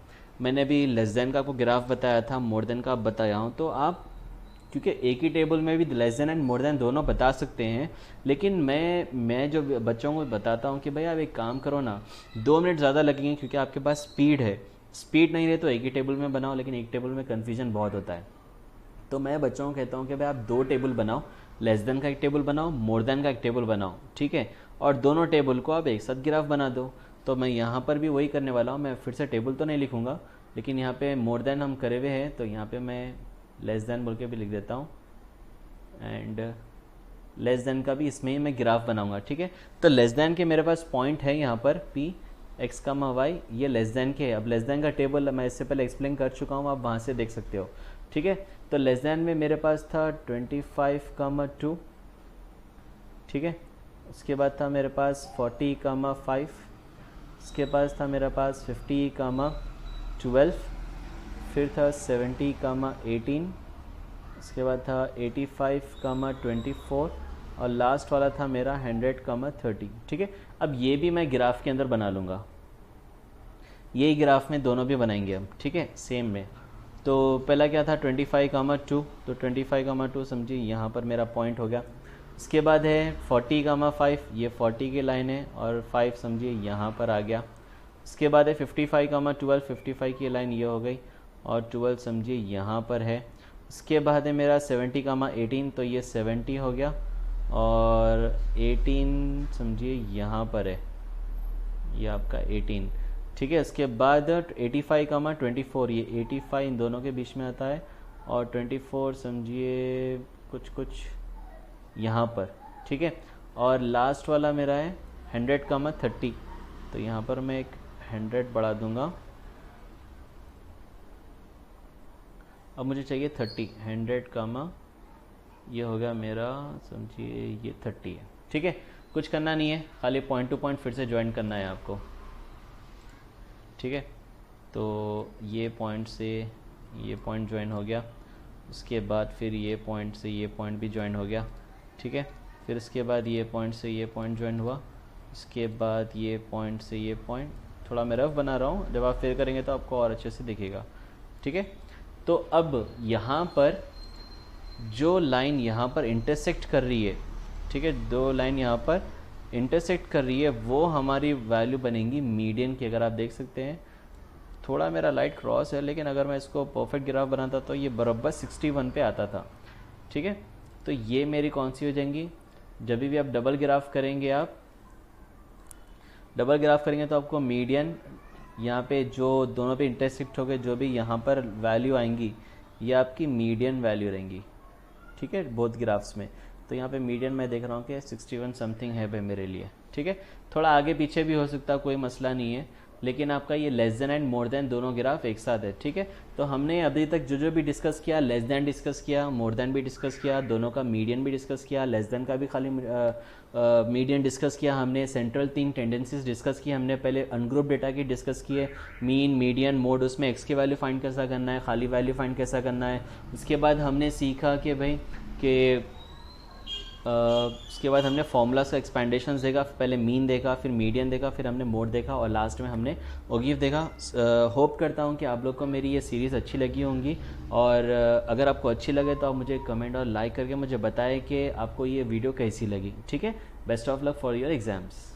मैंने भी लेस देन का आपको ग्राफ बताया था, मोर देन का आप बताया हूँ, तो आप क्योंकि एक ही टेबल में भी less than and more than दोनों बता सकते हैं, लेकिन मैं जो बच्चों को बताता हूँ कि भाई आप एक काम करो ना, 2 मिनट ज़्यादा लगेंगे क्योंकि आपके पास स्पीड है, स्पीड नहीं रहे तो एक ही टेबल में बनाओ, लेकिन एक टेबल में कन्फ्यूजन बहुत होता है। तो मैं बच्चों को कहता हूँ कि भाई आप 2 टेबल बनाओ, लेस देन का एक टेबल बनाओ, मोर देन का एक टेबल बनाओ, ठीक है, और दोनों टेबल को आप एक साथ ग्राफ बना दो। तो मैं यहाँ पर भी वही करने वाला हूँ, मैं फिर से टेबल तो नहीं लिखूँगा, लेकिन यहाँ पे मोर देन हम करे हुए हैं, तो यहाँ पे मैं लेस देन बोल के भी लिख देता हूँ, एंड लेस देन का भी इसमें ही मैं ग्राफ बनाऊंगा, ठीक है। तो लेस देन के मेरे पास पॉइंट है यहाँ पर P x, y, ये लेस देन के है। अब लेस देन का टेबल मैं इससे पहले एक्सप्लेन कर चुका हूँ, आप वहाँ से देख सकते हो, ठीक है। तो लेस देन में मेरे पास था 25, 2, ठीक है। उसके बाद था मेरे पास 40, 5, इसके पास था मेरे पास 50, 12, फिर था 70, 18, इसके बाद था 85, 24, और लास्ट वाला था मेरा 100, 30, ठीक है। अब ये भी मैं ग्राफ के अंदर बना लूँगा, यही ग्राफ में दोनों भी बनाएंगे हम, ठीक है, सेम में। तो पहला क्या था 25, 2, तो 25, 2 समझिए यहाँ पर मेरा पॉइंट हो गया। इसके बाद है 40, 5, ये 40 की लाइन है, और 5 समझिए यहाँ पर आ गया। इसके बाद है 55,12, 55 की लाइन ये हो गई और 12 समझिए यहाँ पर है। इसके बाद है मेरा 70,18, तो ये 70 हो गया और 18 समझिए यहाँ पर है, ये आपका 18, ठीक है। इसके बाद 85,24, ये 85 इन दोनों के बीच में आता है और 24 समझिए कुछ यहाँ पर, ठीक है। और लास्ट वाला मेरा है 100,30, तो यहाँ पर मैं एक 100 बढ़ा दूंगा। अब मुझे चाहिए 30, 100, ये हो गया मेरा समझिए ये 30 है, ठीक है। कुछ करना नहीं है, खाली पॉइंट टू पॉइंट फिर से ज्वाइन करना है आपको, ठीक है। तो ये पॉइंट से ये पॉइंट ज्वाइन हो गया, उसके बाद फिर ये पॉइंट से ये पॉइंट भी ज्वाइन हो गया, ठीक है। फिर इसके बाद ये पॉइंट से ये पॉइंट ज्वाइन हुआ, इसके बाद ये पॉइंट से ये पॉइंट, थोड़ा मैं रफ बना रहा हूँ, जब आप फिर करेंगे तो आपको और अच्छे से दिखेगा, ठीक है। तो अब यहाँ पर जो लाइन यहाँ पर इंटरसेक्ट कर रही है, ठीक है, दो लाइन यहाँ पर इंटरसेक्ट कर रही है, वो हमारी वैल्यू बनेंगी मीडियन की। अगर आप देख सकते हैं थोड़ा मेरा लाइट क्रॉस है, लेकिन अगर मैं इसको परफेक्ट ग्राफ बनाता तो ये बराबर 61 पे आता था, ठीक है। तो ये मेरी कौन सी हो जाएंगी, जब भी आप डबल ग्राफ करेंगे, आप डबल ग्राफ करेंगे तो आपको मीडियन यहाँ पे जो दोनों पे इंटरसेक्ट हो गए, जो भी यहाँ पर वैल्यू आएंगी ये आपकी मीडियन वैल्यू रहेंगी, ठीक है, बोथ ग्राफ्स में। तो यहाँ पे मीडियन मैं देख रहा हूँ कि 61 समथिंग है भाई मेरे लिए, ठीक है। थोड़ा आगे पीछे भी हो सकता है, कोई मसला नहीं है, लेकिन आपका ये less than and more than दोनों ग्राफ एक साथ है, ठीक है। तो हमने अभी तक जो भी डिस्कस किया, लेस देन डिस्कस किया, मोर देन भी डिस्कस किया, दोनों का मीडियन भी डिस्कस किया, लेस देन का भी खाली मीडियन डिस्कस किया हमने, सेंट्रल 3 टेंडेंसीज डिस्कस की हमने, पहले अनग्रुप डेटा की डिस्कस किए, मीन मीडियन मोड, उसमें एक्स की वैल्यू फाइंड कैसा करना है, खाली वैल्यू फाइंड कैसा करना है। उसके बाद हमने सीखा कि भाई कि उसके बाद हमने फॉर्मूलाज का एक्सपेंडेशन देखा, पहले मीन देखा, फिर मीडियन देखा, फिर हमने मोड देखा और लास्ट में हमने ओगिव देखा। होप करता हूँ कि आप लोग को मेरी ये सीरीज़ अच्छी लगी होंगी, और अगर आपको अच्छी लगे तो आप मुझे कमेंट और लाइक करके मुझे बताएं कि आपको ये वीडियो कैसी लगी, ठीक है। Best of luck for your exams.